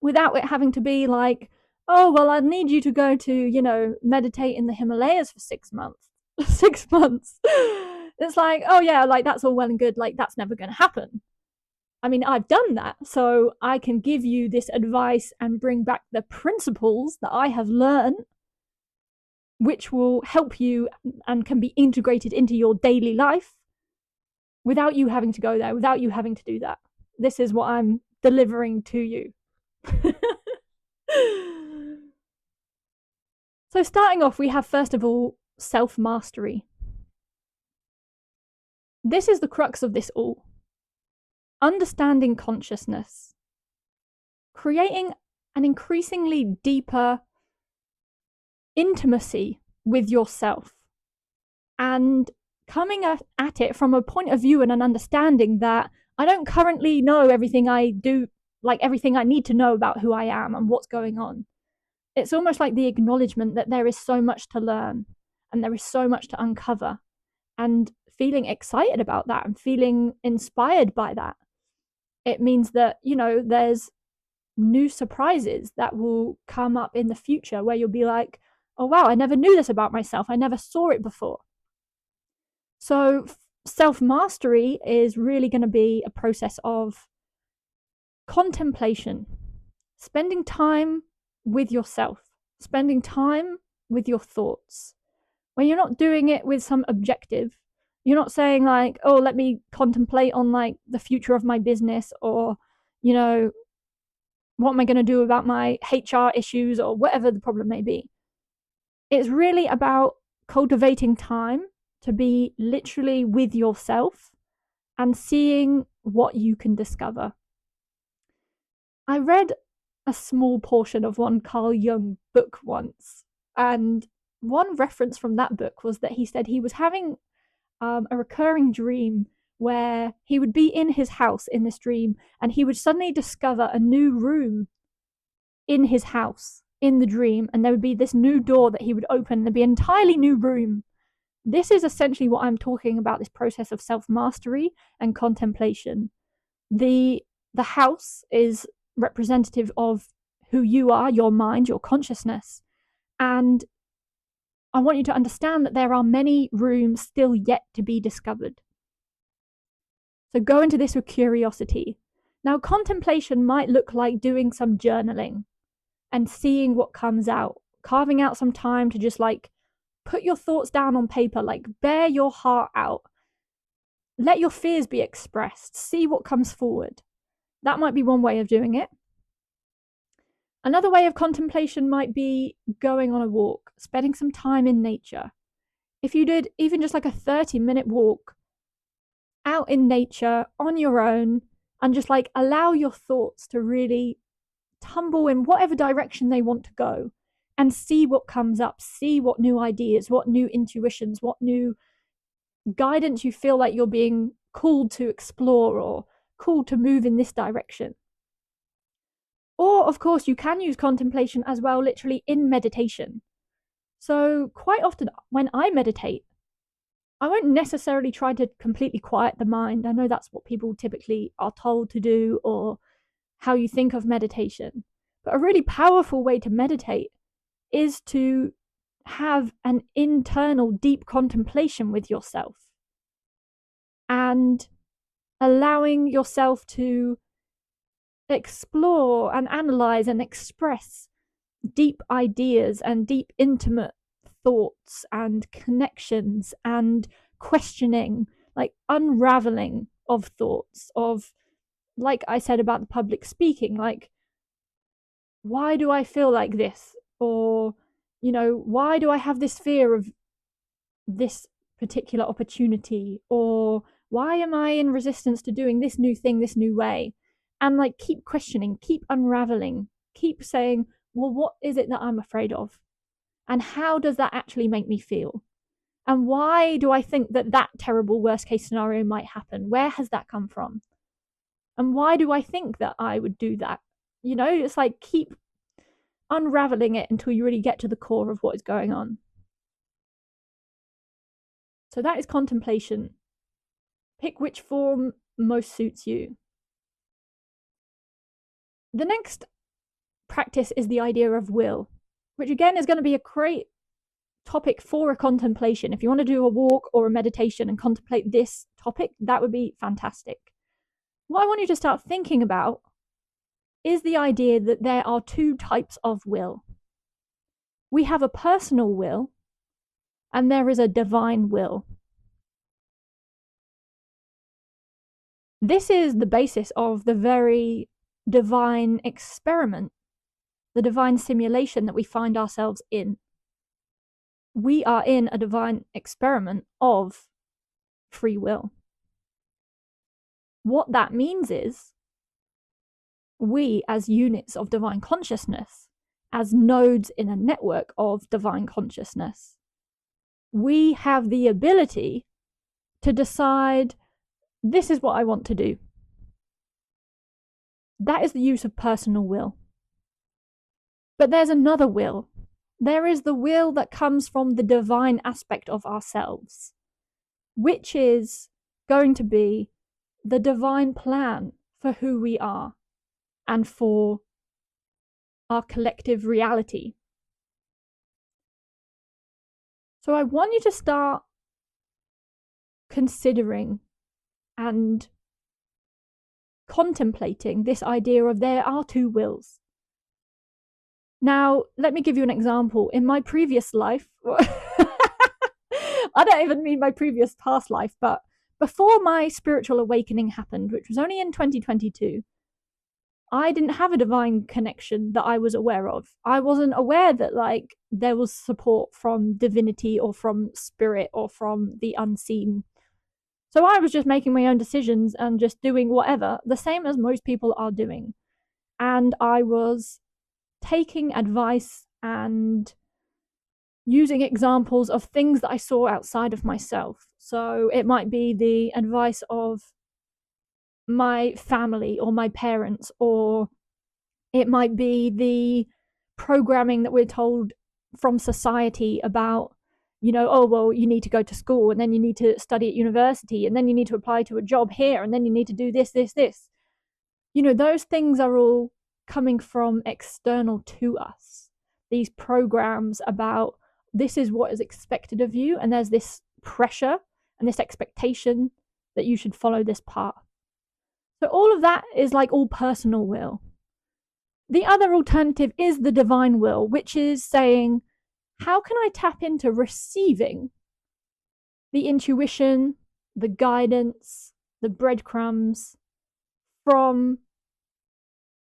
S1: without it having to be like, oh, well, I need you to go to, meditate in the Himalayas for 6 months. 6 months. It's like, oh, yeah, that's all well and good. That's never going to happen. I mean, I've done that, so I can give you this advice and bring back the principles that I have learned, which will help you and can be integrated into your daily life without you having to go there, without you having to do that. This is what I'm delivering to you. So starting off, we have first of all self-mastery. This is the crux of this all. Understanding consciousness. Creating an increasingly deeper intimacy with yourself. And coming at it from a point of view and an understanding that I don't currently know everything I do, everything I need to know about who I am and what's going on. It's almost like the acknowledgement that there is so much to learn and there is so much to uncover, and feeling excited about that and feeling inspired by that. It means that, there's new surprises that will come up in the future where you'll be like, oh, wow, I never knew this about myself. I never saw it before. So self-mastery is really going to be a process of contemplation, spending time with yourself, spending time with your thoughts. When you're not doing it with some objective, you're not saying oh, let me contemplate on the future of my business, or, what am I going to do about my HR issues, or whatever the problem may be. It's really about cultivating time to be literally with yourself and seeing what you can discover. I read a small portion of one Carl Jung book once, and one reference from that book was that he said he was having a recurring dream where he would be in his house in this dream, and he would suddenly discover a new room in his house in the dream, and there would be this new door that he would open, and there'd be an entirely new room. This is essentially what I'm talking about, this process of self-mastery and contemplation. The house is representative of who you are, your mind, your consciousness. And I want you to understand that there are many rooms still yet to be discovered. So go into this with curiosity. Now, contemplation might look like doing some journaling and seeing what comes out, carving out some time to just put your thoughts down on paper, bare your heart out. Let your fears be expressed. See what comes forward. That might be one way of doing it. Another way of contemplation might be going on a walk, spending some time in nature. If you did even just a 30-minute walk out in nature on your own, and just allow your thoughts to really tumble in whatever direction they want to go, and see what comes up, see what new ideas, what new intuitions, what new guidance you feel like you're being called to explore or called to move in this direction. Or, of course, you can use contemplation as well, literally in meditation. So quite often when I meditate, I won't necessarily try to completely quiet the mind. I know that's what people typically are told to do, or how you think of meditation. But a really powerful way to meditate is to have an internal deep contemplation with yourself and allowing yourself to explore and analyze and express deep ideas and deep intimate thoughts and connections and questioning, unraveling of thoughts, of, I said about the public speaking, why do I feel like this? Or, why do I have this fear of this particular opportunity? Or why am I in resistance to doing this new thing, this new way? And like keep questioning, keep unraveling, keep saying, well, what is it that I'm afraid of? And how does that actually make me feel? And why do I think that that terrible worst case scenario might happen? Where has that come from? And why do I think that I would do that? It's like keep unraveling it until you really get to the core of what is going on. So that is contemplation. Pick which form most suits you. The next practice is the idea of will, which again is going to be a great topic for a contemplation. If you want to do a walk or a meditation and contemplate this topic, that would be fantastic. What I want you to start thinking about is the idea that there are two types of will. We have a personal will, and there is a divine will. This is the basis of the very divine experiment, the divine simulation that we find ourselves in. We are in a divine experiment of free will. What that means is we, as units of divine consciousness, as nodes in a network of divine consciousness, we have the ability to decide, this is what I want to do. That is the use of personal will. But there's another will. There is the will that comes from the divine aspect of ourselves, which is going to be the divine plan for who we are and for our collective reality. So I want you to start considering and contemplating this idea of there are two wills. Now, let me give you an example. In my previous life, I don't even mean my previous past life, but before my spiritual awakening happened, which was only in 2022, I didn't have a divine connection that I was aware of. I wasn't aware that there was support from divinity or from spirit or from the unseen. So I was just making my own decisions and just doing whatever, the same as most people are doing. And I was taking advice and using examples of things that I saw outside of myself. So it might be the advice of my family or my parents, or it might be the programming that we're told from society about, oh, well, you need to go to school and then you need to study at university and then you need to apply to a job here and then you need to do this. Those things are all coming from external to us. These programs about this is what is expected of you, and there's this pressure and this expectation that you should follow this path. So all of that is like all personal will. The other alternative is the divine will, which is saying, how can I tap into receiving the intuition, the guidance, the breadcrumbs from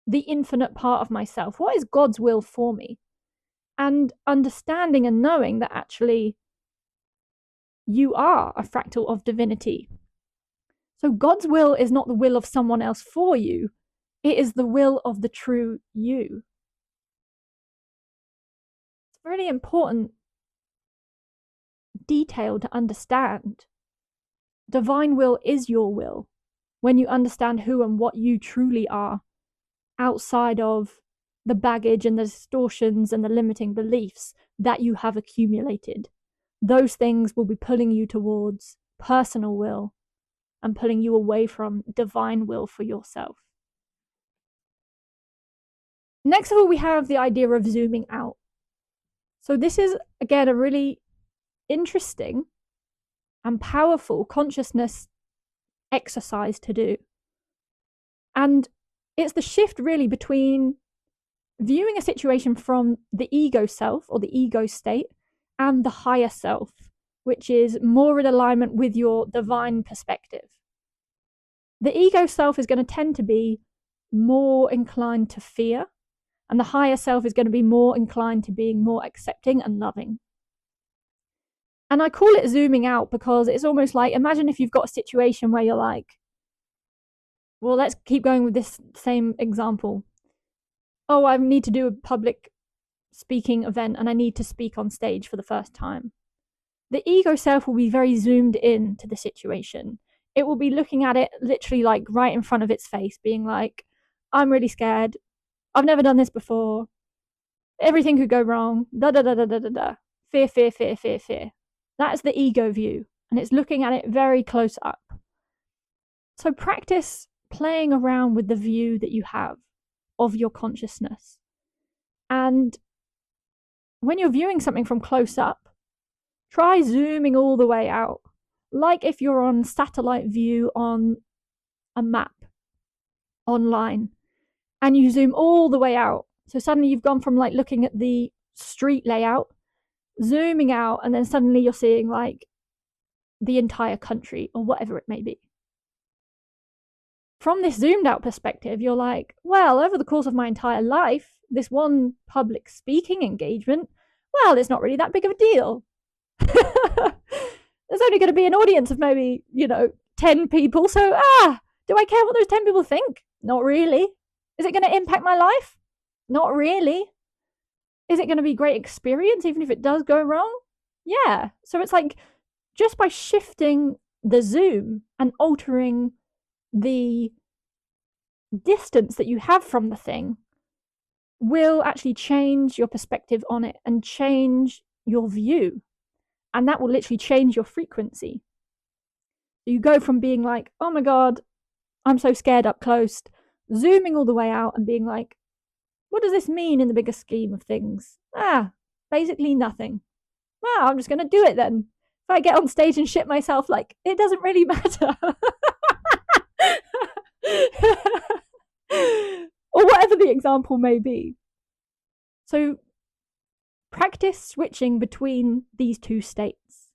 S1: the infinite part of myself? What is God's will for me? And understanding and knowing that actually you are a fractal of divinity. So God's will is not the will of someone else for you. It is the will of the true you. It's a really important detail to understand. Divine will is your will when you understand who and what you truly are outside of the baggage and the distortions and the limiting beliefs that you have accumulated. Those things will be pulling you towards personal will and pulling you away from divine will for yourself. Next of all, we have the idea of zooming out. So this is, again, a really interesting and powerful consciousness exercise to do. And it's the shift really between viewing a situation from the ego self or the ego state and the higher self, which is more in alignment with your divine perspective. The ego self is going to tend to be more inclined to fear And the higher self is going to be more inclined to being more accepting and loving. And I call it zooming out because it's almost like, imagine if you've got a situation where you're like, well, let's keep going with this same example. Oh, I need to do a public speaking event and I need to speak on stage for the first time. The ego self will be very zoomed in to the situation. It will be looking at it literally like right in front of its face, being like, I'm really scared. I've never done this before. Everything could go wrong. Da da da da da da da. Fear, fear, fear, fear, fear. That's the ego view, and it's looking at it very close up. So practice playing around with the view that you have of your consciousness. And when you're viewing something from close up, try zooming all the way out, like if you're on satellite view on a map online, and you zoom all the way out. So suddenly you've gone from like looking at the street layout, zooming out, and then suddenly you're seeing like the entire country or whatever it may be. From this zoomed out perspective, you're like, well, over the course of my entire life, this one public speaking engagement, well, it's not really that big of a deal. There's only going to be an audience of maybe, 10 people. So, do I care what those 10 people think? Not really. Is it going to impact my life? Not really. Is it going to be a great experience, even if it does go wrong? Yeah. So it's like, just by shifting the zoom and altering the distance that you have from the thing will actually change your perspective on it and change your view. And that will literally change your frequency. You go from being like, oh my God, I'm so scared up close, zooming all the way out and being like, what does this mean in the bigger scheme of things? Basically nothing. I'm just going to do it then. If I get on stage and shit myself, like, it doesn't really matter. Or whatever the example may be. So practice switching between these two states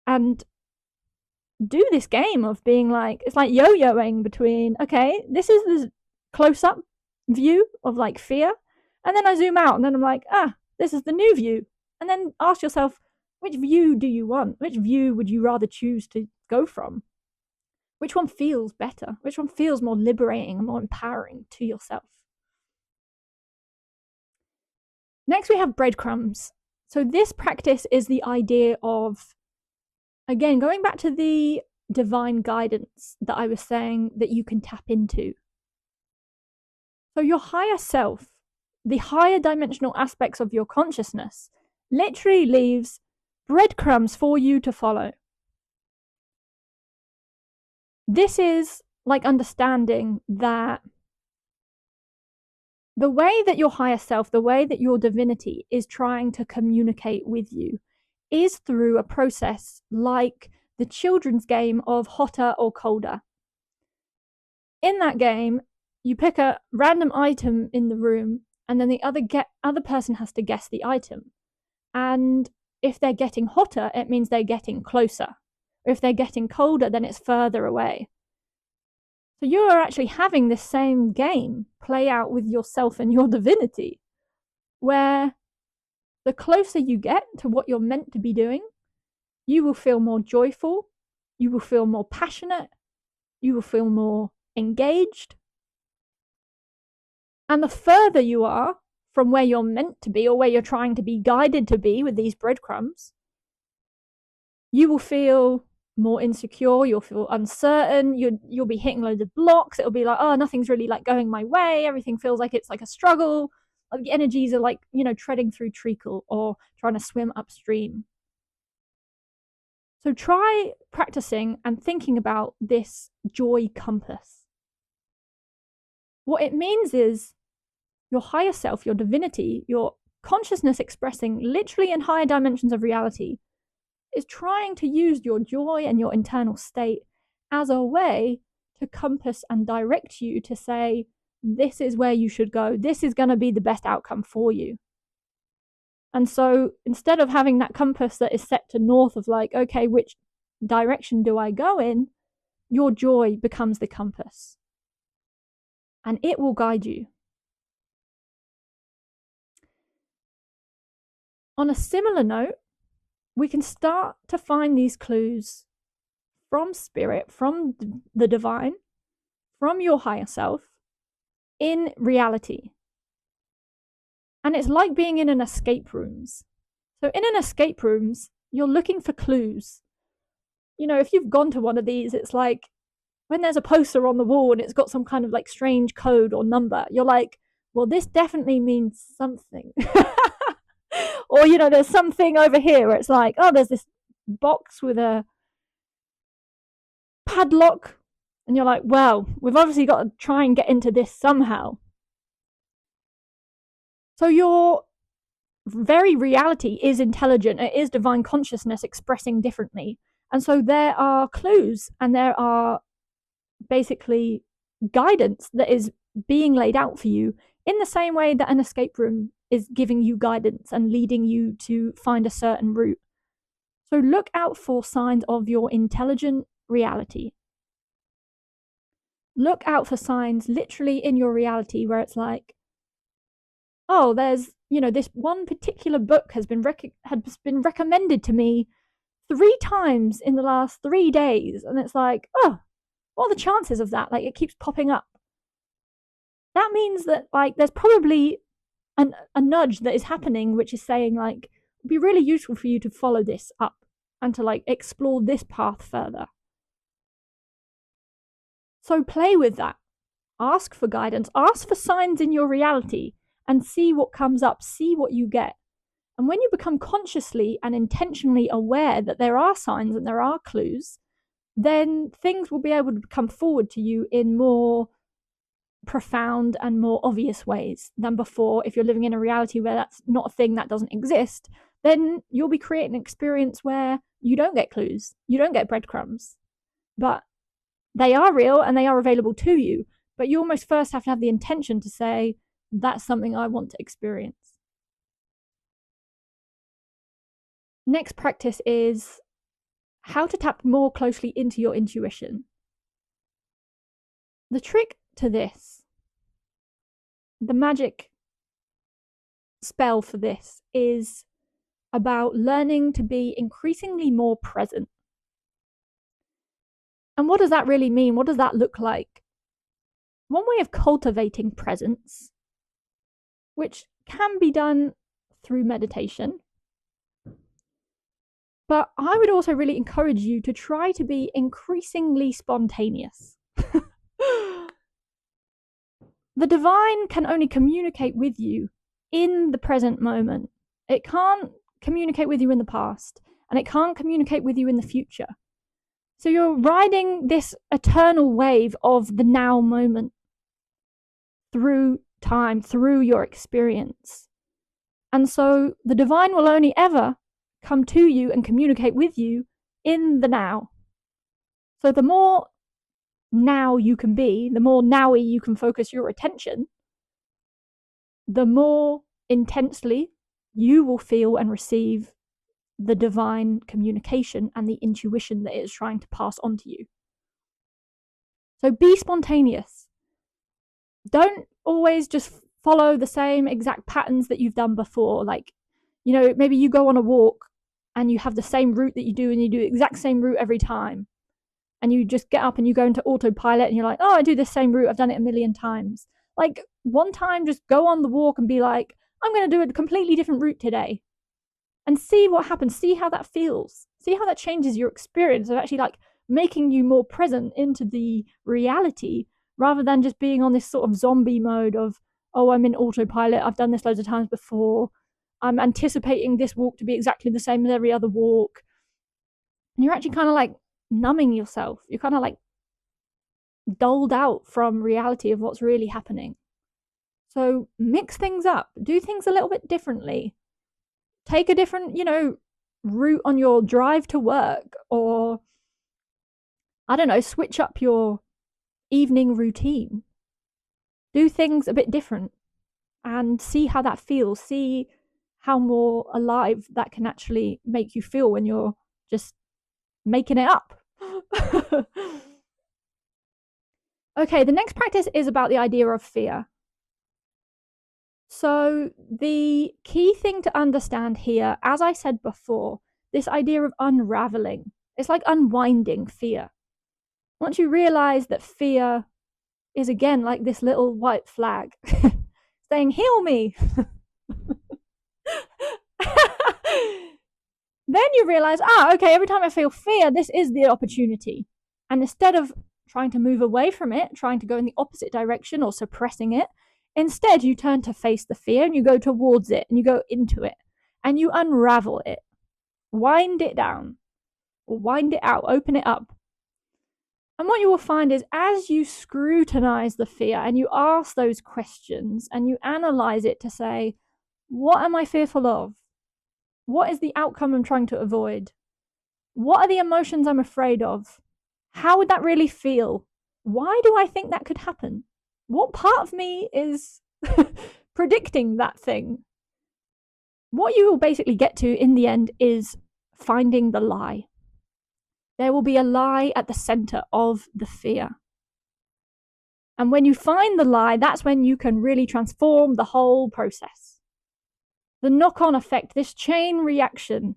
S1: and do this game of being like, it's like yo-yoing between, okay, this is the close-up view of like fear, and then I zoom out and then I'm like, this is the new view. And then ask yourself, which view do you want? Which view would you rather choose to go from? Which one feels better? Which one feels more liberating and more empowering to yourself? Next, we have breadcrumbs. So this practice is the idea of, again, going back to the divine guidance that I was saying that you can tap into. So your higher self, the higher dimensional aspects of your consciousness, literally leaves breadcrumbs for you to follow. This is like understanding that the way that your higher self, the way that your divinity is trying to communicate with you is through a process like the children's game of hotter or colder. In that game, you pick a random item in the room and then the other person has to guess the item. And if they're getting hotter, it means they're getting closer. Or if they're getting colder, then it's further away. So you are actually having this same game play out with yourself and your divinity, where the closer you get to what you're meant to be doing, you will feel more joyful, you will feel more passionate, you will feel more engaged. And the further you are from where you're meant to be or where you're trying to be guided to be with these breadcrumbs, you will feel more insecure, you'll feel uncertain, you'll be hitting loads of blocks. It'll be like, nothing's really like going my way, everything feels like it's like a struggle, like the energies are like, treading through treacle or trying to swim upstream. So try practicing and thinking about this joy compass. What it means is your higher self, your divinity, your consciousness expressing literally in higher dimensions of reality is trying to use your joy and your internal state as a way to compass and direct you to say, this is where you should go. This is going to be the best outcome for you. And so instead of having that compass that is set to north of like, okay, which direction do I go in? Your joy becomes the compass. And it will guide you. On a similar note, we can start to find these clues from spirit, from the divine, from your higher self in reality. And it's like being in an escape rooms. So in an escape rooms, you're looking for clues. You know, if you've gone to one of these, it's like when there's a poster on the wall and it's got some kind of like strange code or number, you're like, well, this definitely means something. Or, you know, there's something over here where it's like, oh, there's this box with a padlock. And you're like, well, we've obviously got to try and get into this somehow. So your very reality is intelligent. It is divine consciousness expressing differently. And so there are clues and there are basically guidance that is being laid out for you in the same way that an escape room is giving you guidance and leading you to find a certain route. So look out for signs of your intelligent reality. Look out for signs literally in your reality where it's like, oh, there's, you know, this one particular book has been recommended to me 3 times in the last 3 days. And it's like, oh, what are the chances of that? Like, it keeps popping up. That means that, like, there's probably a nudge that is happening, which is saying, like, it'd be really useful for you to follow this up and to, like, explore this path further. So play with that. Ask for guidance. Ask for signs in your reality and see what comes up. See what you get. And when you become consciously and intentionally aware that there are signs and there are clues, then things will be able to come forward to you in more profound and more obvious ways than before. If you're living in a reality where that's not a thing, that doesn't exist, then you'll be creating an experience where you don't get clues, you don't get breadcrumbs, but they are real and they are available to you. But you almost first have to have the intention to say, that's something I want to experience. Next practice is how to tap more closely into your intuition. The trick to this, the magic spell for this, is about learning to be increasingly more present. And what does that really mean? What does that look like? One way of cultivating presence, which can be done through meditation, but I would also really encourage you to try to be increasingly spontaneous. The divine can only communicate with you in the present moment. It can't communicate with you in the past, and it can't communicate with you in the future. So you're riding this eternal wave of the now moment through time, through your experience. And so the divine will only ever come to you and communicate with you in the now. So the more now you can be, the more nowy you can focus your attention, the more intensely you will feel and receive the divine communication and the intuition that it is trying to pass on to you. So be spontaneous. Don't always just follow the same exact patterns that you've done before. Like, you know, maybe you go on a walk and you have the same route that you do and you do the exact same route every time. And you just get up and you go into autopilot and you're like, oh, I do this same route. I've done it a million times. Like, one time, just go on the walk and be like, I'm going to do a completely different route today. And see what happens. See how that feels. See how that changes your experience of actually, like, making you more present into the reality rather than just being on this sort of zombie mode of, oh, I'm in autopilot. I've done this loads of times before. I'm anticipating this walk to be exactly the same as every other walk. And you're actually kind of like numbing yourself. You're kind of like dulled out from reality of what's really happening. So mix things up. Do things a little bit differently. Take a different, you know, route on your drive to work, or I don't know, switch up your evening routine. Do things a bit different and see how that feels. See how more alive that can actually make you feel when you're just making it up. Okay, the next practice is about the idea of fear. So, the key thing to understand here, as I said before, this idea of unraveling, it's like unwinding fear. Once you realize that fear is again like this little white flag saying, heal me, then you realize, okay, every time I feel fear, this is the opportunity. And instead of trying to move away from it, trying to go in the opposite direction or suppressing it, instead you turn to face the fear and you go towards it and you go into it and you unravel it, wind it down or wind it out, open it up. And what you will find is as you scrutinize the fear and you ask those questions and you analyze it to say, what am I fearful of? What is the outcome I'm trying to avoid? What are the emotions I'm afraid of? How would that really feel? Why do I think that could happen? What part of me is predicting that thing? What you will basically get to in the end is finding the lie. There will be a lie at the center of the fear. And when you find the lie, that's when you can really transform the whole process. The knock-on effect, this chain reaction,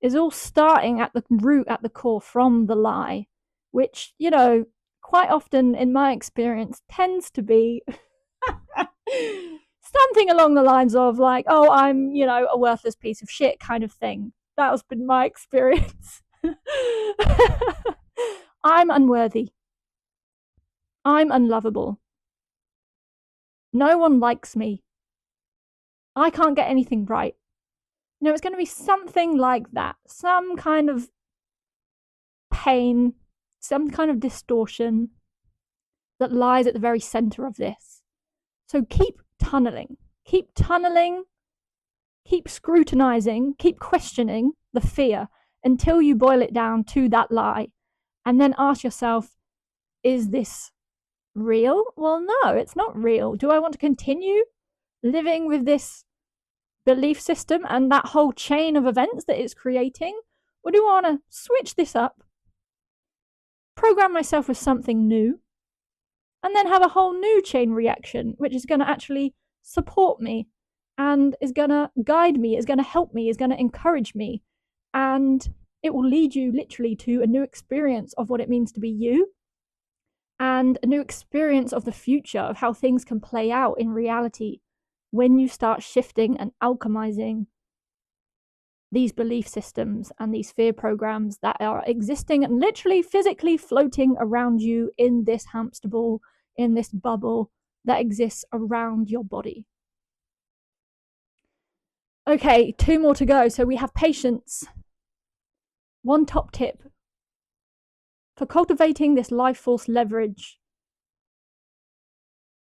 S1: is all starting at the root, at the core, from the lie, which, quite often in my experience tends to be something along the lines of like, oh, I'm, a worthless piece of shit kind of thing. That has been my experience. I'm unworthy. I'm unlovable. No one likes me. I can't get anything right. It's going to be something like that. Some kind of pain, some kind of distortion that lies at the very center of this. So keep tunneling, keep scrutinizing, keep questioning the fear until you boil it down to that lie. And then ask yourself, is this real? Well, no, it's not real. Do I want to continue living with this belief system and that whole chain of events that it's creating? Or do I want to switch this up, program myself with something new, and then have a whole new chain reaction, which is going to actually support me and is going to guide me, is going to help me, is going to encourage me. And it will lead you literally to a new experience of what it means to be you and a new experience of the future, of how things can play out in reality when you start shifting and alchemizing these belief systems and these fear programs that are existing and literally physically floating around you in this hamster ball, in this bubble that exists around your body. Okay, 2 more to go. So we have patience. One top tip for cultivating this life force leverage.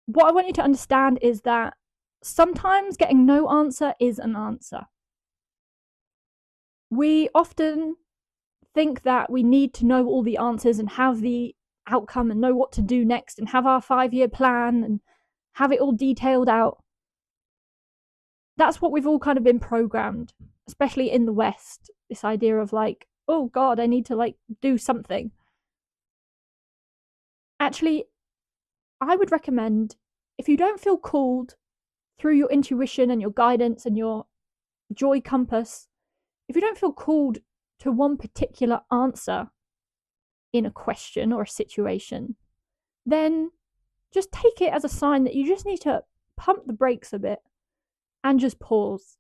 S1: What I want you to understand is that sometimes getting no answer is an answer. We often think that we need to know all the answers and have the outcome and know what to do next and have our 5-year plan and have it all detailed out. That's what we've all kind of been programmed, especially in the West. This idea of like, oh God, I need to do something. Actually, I would recommend, if you don't feel called through your intuition and your guidance and your joy compass, if you don't feel called to one particular answer in a question or a situation, then just take it as a sign that you just need to pump the brakes a bit and just pause.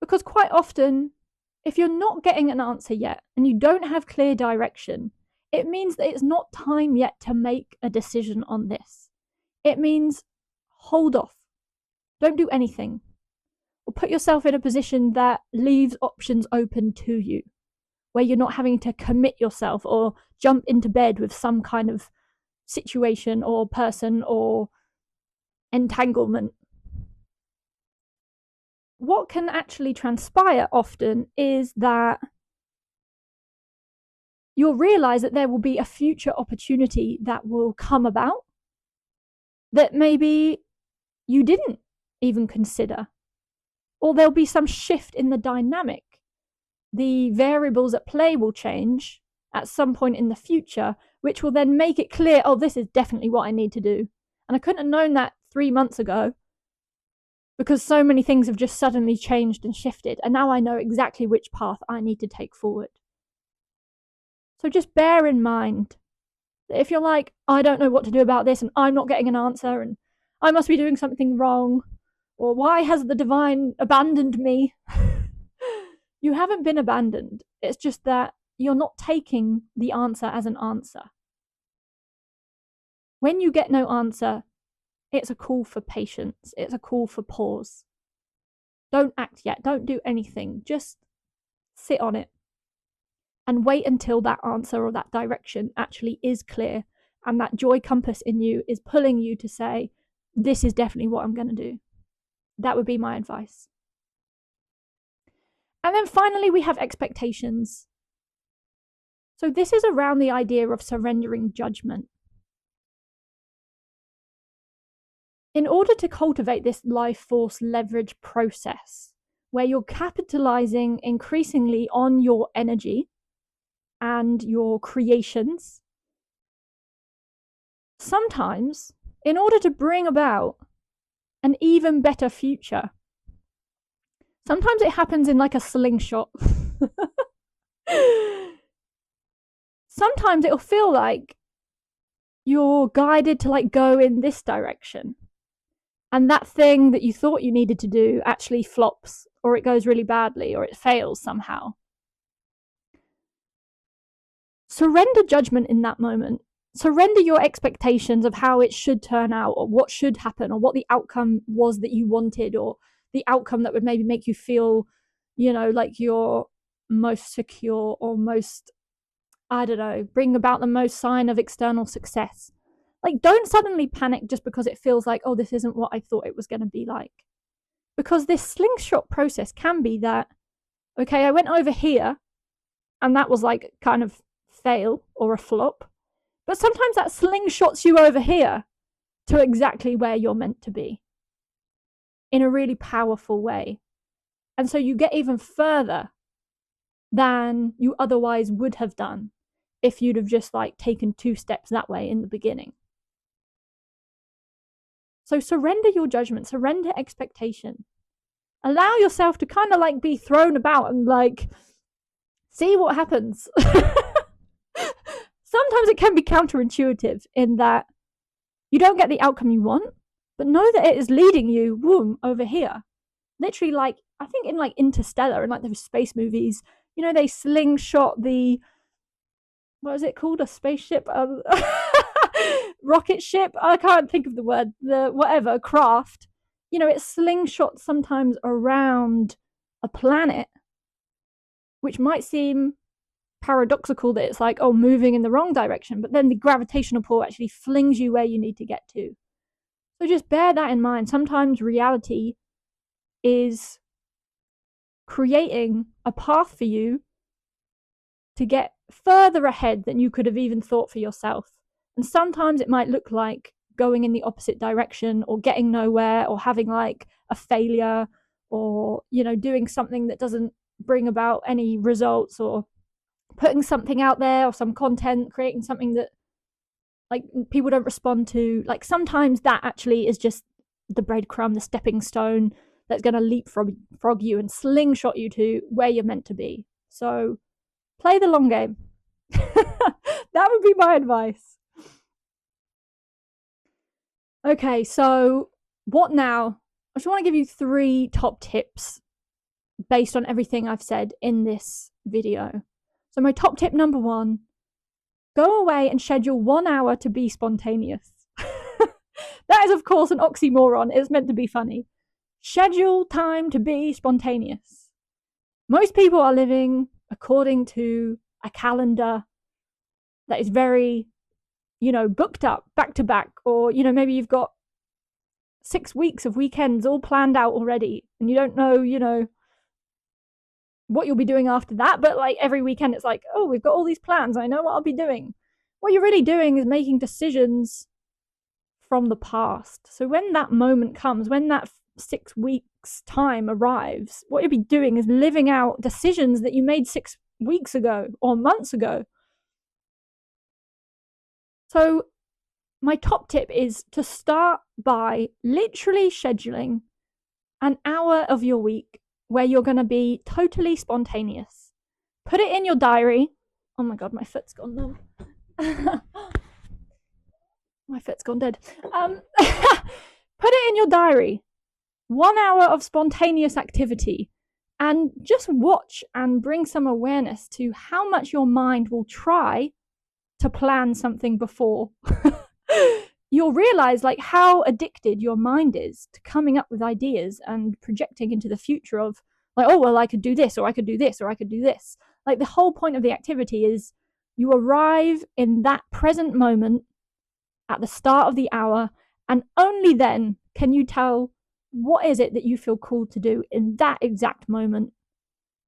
S1: Because quite often, if you're not getting an answer yet and you don't have clear direction, it means that it's not time yet to make a decision on this. It means hold off. Don't do anything. Or put yourself in a position that leaves options open to you, where you're not having to commit yourself or jump into bed with some kind of situation or person or entanglement. What can actually transpire often is that you'll realize that there will be a future opportunity that will come about that maybe you didn't even consider. Or there'll be some shift in the dynamic. The variables at play will change at some point in the future, which will then make it clear, oh, this is definitely what I need to do. And I couldn't have known that 3 months ago. because so many things have just suddenly changed and shifted, and now I know exactly which path I need to take forward. So just bear in mind that if you're like, I don't know what to do about this, and I'm not getting an answer, and I must be doing something wrong, or why has the divine abandoned me? You haven't been abandoned. It's just that you're not taking the answer as an answer. When you get no answer, it's a call for patience. It's a call for pause. Don't act yet. Don't do anything. Just sit on it and wait until that answer or that direction actually is clear, and that joy compass in you is pulling you to say, this is definitely what I'm going to do. That would be my advice. And then finally, we have expectations. So this is around the idea of surrendering judgment. In order to cultivate this life force leverage process, where you're capitalizing increasingly on your energy and your creations, sometimes, in order to bring about an even better future, sometimes it happens in like a slingshot. Sometimes it'll feel like you're guided to like go in this direction, and that thing that you thought you needed to do actually flops, or it goes really badly, or it fails somehow. Surrender judgment in that moment. Surrender your expectations of how it should turn out, or what should happen, or what the outcome was that you wanted, or the outcome that would maybe make you feel, like you're most secure, or most, I don't know, bring about the most sign of external success. Like, don't suddenly panic just because it feels like, oh, this isn't what I thought it was going to be like. Because this slingshot process can be that, okay, I went over here and that was like kind of fail or a flop. But sometimes that slingshots you over here to exactly where you're meant to be in a really powerful way. And so you get even further than you otherwise would have done if you'd have just like taken 2 steps that way in the beginning. So surrender your judgment, surrender expectation. Allow yourself to kind of like be thrown about and like see what happens. Sometimes it can be counterintuitive in that you don't get the outcome you want, but know that it is leading you over here. Literally, like, I think in like Interstellar and like those space movies, they slingshot the, what is it called? A spaceship? Rocket ship? I can't think of the word. The whatever, craft. It slingshots sometimes around a planet, which might seem paradoxical that it's like, oh, moving in the wrong direction, but then the gravitational pull actually flings you where you need to get to. So just bear that in mind. Sometimes reality is creating a path for you to get further ahead than you could have even thought for yourself. And sometimes it might look like going in the opposite direction, or getting nowhere, or having like a failure, or doing something that doesn't bring about any results, or putting something out there, or some content, creating something that like people don't respond to. Like sometimes that actually is just the breadcrumb, the stepping stone that's going to leapfrog you and slingshot you to where you're meant to be. So play the long game. That would be my advice. Okay, so what now? I just want to give you 3 top tips based on everything I've said in this video. So my top tip number 1, go away and schedule 1 hour to be spontaneous. That is, of course, an oxymoron. It's meant to be funny. Schedule time to be spontaneous. Most people are living according to a calendar that is very, booked up back to back, or, maybe you've got 6 weeks of weekends all planned out already, and you don't know, what you'll be doing after that. But like every weekend, it's like, oh, we've got all these plans. I know what I'll be doing. What you're really doing is making decisions from the past. So when that moment comes, when that 6 weeks time arrives, what you'll be doing is living out decisions that you made 6 weeks ago or months ago. So my top tip is to start by literally scheduling an hour of your week where you're going to be totally spontaneous. Put it in your diary. Oh my God, my foot's gone numb. My foot's gone dead. Put it in your diary. 1 hour of spontaneous activity, and just watch and bring some awareness to how much your mind will try to plan something before. You'll realize like how addicted your mind is to coming up with ideas and projecting into the future of like, oh, well, I could do this, or I could do this, or I could do this. Like the whole point of the activity is you arrive in that present moment at the start of the hour, and only then can you tell what is it that you feel called to do in that exact moment.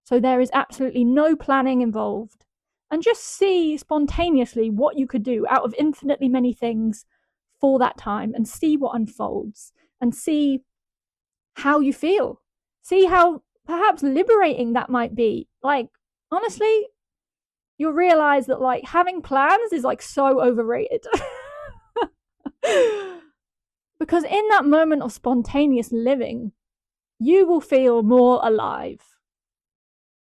S1: So there is absolutely no planning involved. And just see spontaneously what you could do out of infinitely many things for that time, and see what unfolds, and see how you feel. See how perhaps liberating that might be. Like, honestly, you'll realize that like having plans is like so overrated. Because in that moment of spontaneous living, you will feel more alive.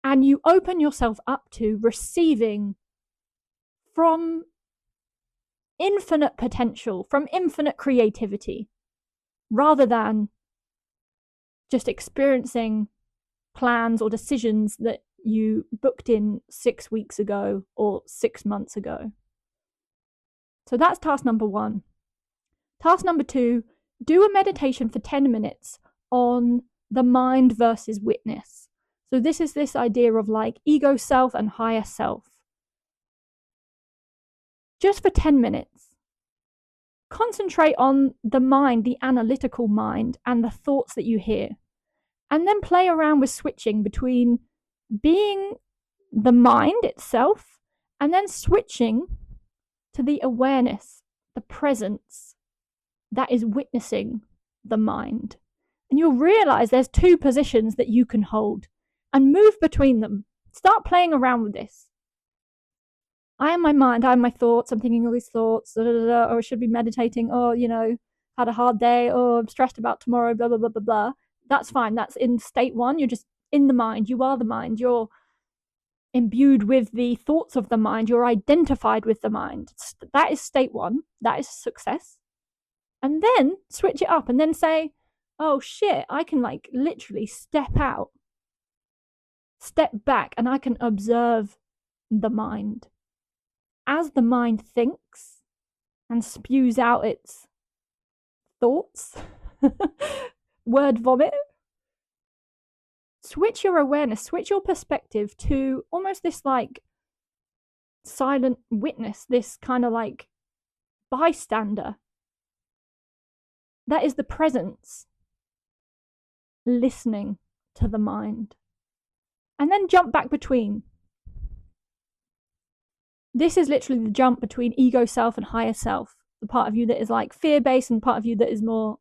S1: And you open yourself up to receiving from infinite potential, from infinite creativity, rather than just experiencing plans or decisions that you booked in 6 weeks ago or 6 months ago. So that's task number 1. Task number 2, do a meditation for 10 minutes on the mind versus witness. So this is this idea of like ego self and higher self. Just for 10 minutes, concentrate on the mind, the analytical mind, and the thoughts that you hear. And then play around with switching between being the mind itself and then switching to the awareness, the presence that is witnessing the mind. And you'll realize there's 2 positions that you can hold, and move between them. Start playing around with this. I am my mind, I am my thoughts, I'm thinking all these thoughts, or I should be meditating, or, had a hard day, or I'm stressed about tomorrow, blah, blah, blah, blah, blah. That's fine. That's in state 1. You're just in the mind. You are the mind. You're imbued with the thoughts of the mind. You're identified with the mind. That is state 1. That is success. And then switch it up and then say, oh shit, I can like literally step out, step back, and I can observe the mind. As the mind thinks and spews out its thoughts, word vomit, switch your awareness, switch your perspective to almost this like silent witness, this kind of like bystander. That is the presence listening to the mind. And then jump back between. This is literally the jump between ego self and higher self, the part of you that is like fear-based and part of you that is more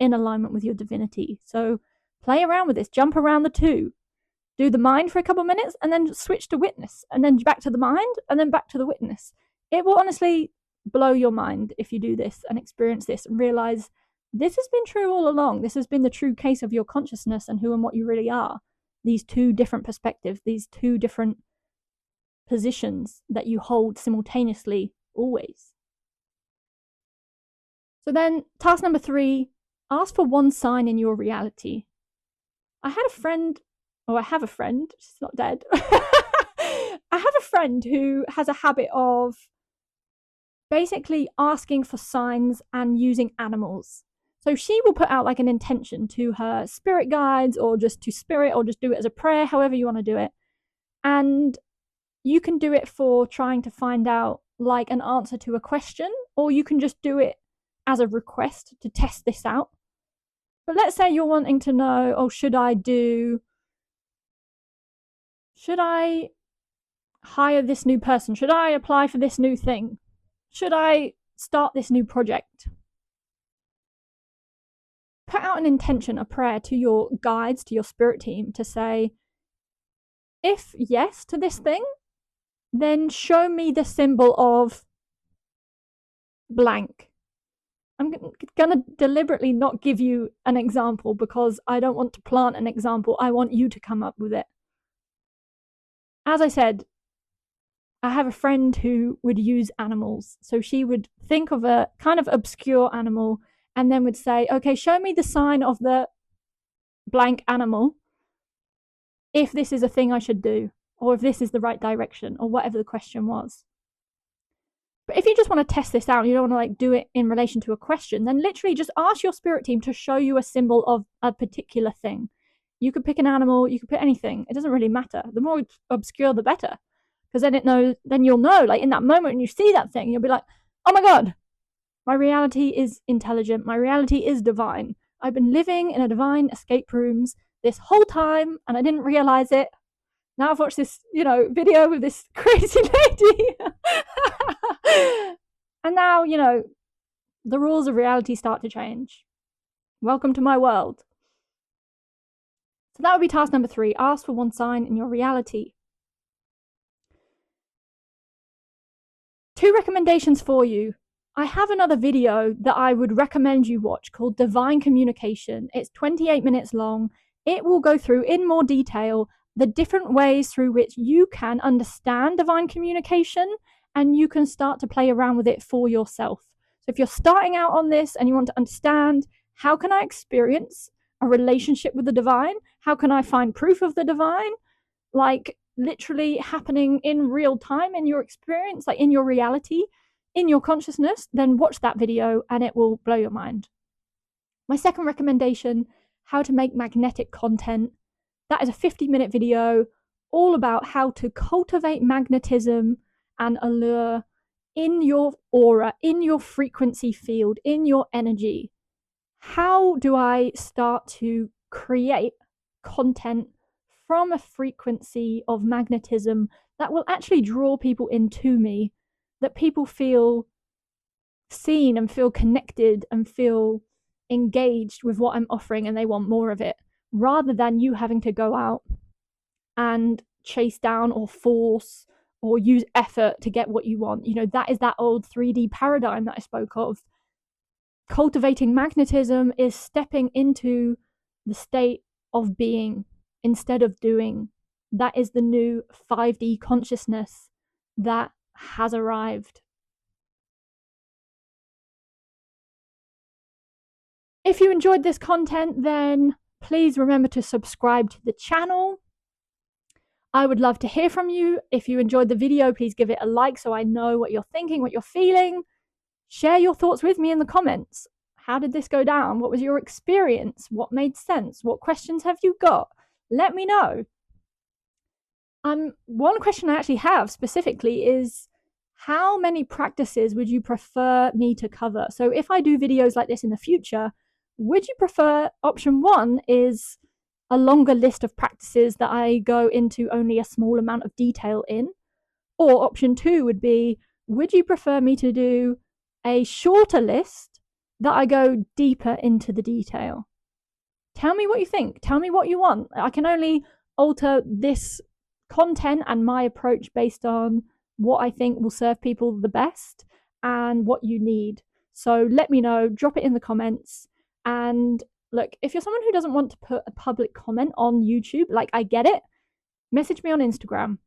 S1: in alignment with your divinity. So play around with this, jump around the 2. Do the mind for a couple of minutes and then switch to witness, and then back to the mind and then back to the witness. It will honestly blow your mind if you do this and experience this and realize this has been true all along. This has been the true case of your consciousness and who and what you really are. These 2 different perspectives, these 2 different positions that you hold simultaneously always. So then task number 3, ask for 1 sign in your reality. I have a friend, she's not dead. I have a friend who has a habit of basically asking for signs and using animals. So she will put out like an intention to her spirit guides, or just to spirit, or just do it as a prayer, however you want to do it. And you can do it for trying to find out like an answer to a question, or you can just do it as a request to test this out. But let's say you're wanting to know, oh, should I hire this new person? Should I apply for this new thing? Should I start this new project? Put out an intention, a prayer to your guides, to your spirit team, to say, if yes to this thing, then show me the symbol of blank. I'm going to deliberately not give you an example because I don't want to plant an example. I want you to come up with it. As I said, I have a friend who would use animals. So she would think of a kind of obscure animal and then would say, okay, show me the sign of the blank animal if this is a thing I should do, or if this is the right direction, or whatever the question was. But if you just want to test this out, you don't want to do it in relation to a question, then literally just ask your spirit team to show you a symbol of a particular thing. You could pick an animal, you could pick anything. It doesn't really matter. The more obscure, the better. Because then you'll know, in that moment when you see that thing, you'll be like, oh my God, my reality is intelligent. My reality is divine. I've been living in a divine escape rooms this whole time and I didn't realize it. Now I've watched this, video with this crazy lady. And now, the rules of reality start to change. Welcome to my world. So that would be task number 3. Ask for one sign in your reality. 2 recommendations for you. I have another video that I would recommend you watch called Divine Communication. It's 28 minutes long. It will go through in more detail the different ways through which you can understand divine communication and you can start to play around with it for yourself. So if you're starting out on this and you want to understand, how can I experience a relationship with the divine? How can I find proof of the divine? Literally happening in real time in your experience, in your reality, in your consciousness, then watch that video and it will blow your mind. My second recommendation, how to make magnetic content. That is a 50-minute video all about how to cultivate magnetism and allure in your aura, in your frequency field, in your energy. How do I start to create content from a frequency of magnetism that will actually draw people into me, that people feel seen and feel connected and feel engaged with what I'm offering and they want more of it, rather than you having to go out and chase down or force or use effort to get what you want. That is that old 3D paradigm that I spoke of. Cultivating magnetism is stepping into the state of being instead of doing. That is the new 5D consciousness that has arrived. If you enjoyed this content, then please remember to subscribe to the channel. I would love to hear from you. If you enjoyed the video, please give it a like so I know what you're thinking, what you're feeling. Share your thoughts with me in the comments. How did this go down? What was your experience? What made sense? What questions have you got? Let me know. One question I actually have specifically is, how many practices would you prefer me to cover? So if I do videos like this in the future, would you prefer option 1 is a longer list of practices that I go into only a small amount of detail in? Or option 2 would be, would you prefer me to do a shorter list that I go deeper into the detail? Tell me what you think. Tell me what you want. I can only alter this content and my approach based on what I think will serve people the best and what you need. So let me know, drop it in the comments. And look, if you're someone who doesn't want to put a public comment on YouTube, I get it, message me on Instagram.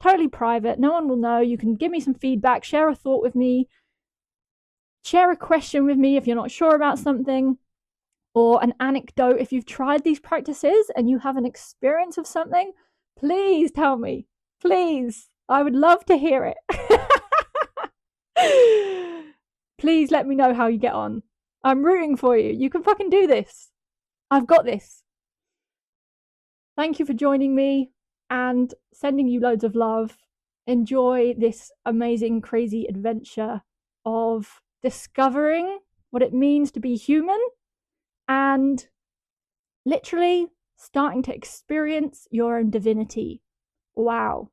S1: Totally private, no one will know. You can give me some feedback, share a thought with me, share a question with me if you're not sure about something, or an anecdote. If you've tried these practices and you have an experience of something, please tell me. Please. I would love to hear it. Please let me know how you get on. I'm rooting for you. You can fucking do this. I've got this. Thank you for joining me and sending you loads of love. Enjoy this amazing, crazy adventure of discovering what it means to be human and literally starting to experience your own divinity. Wow.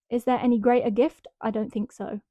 S1: Is there any greater gift? I don't think so.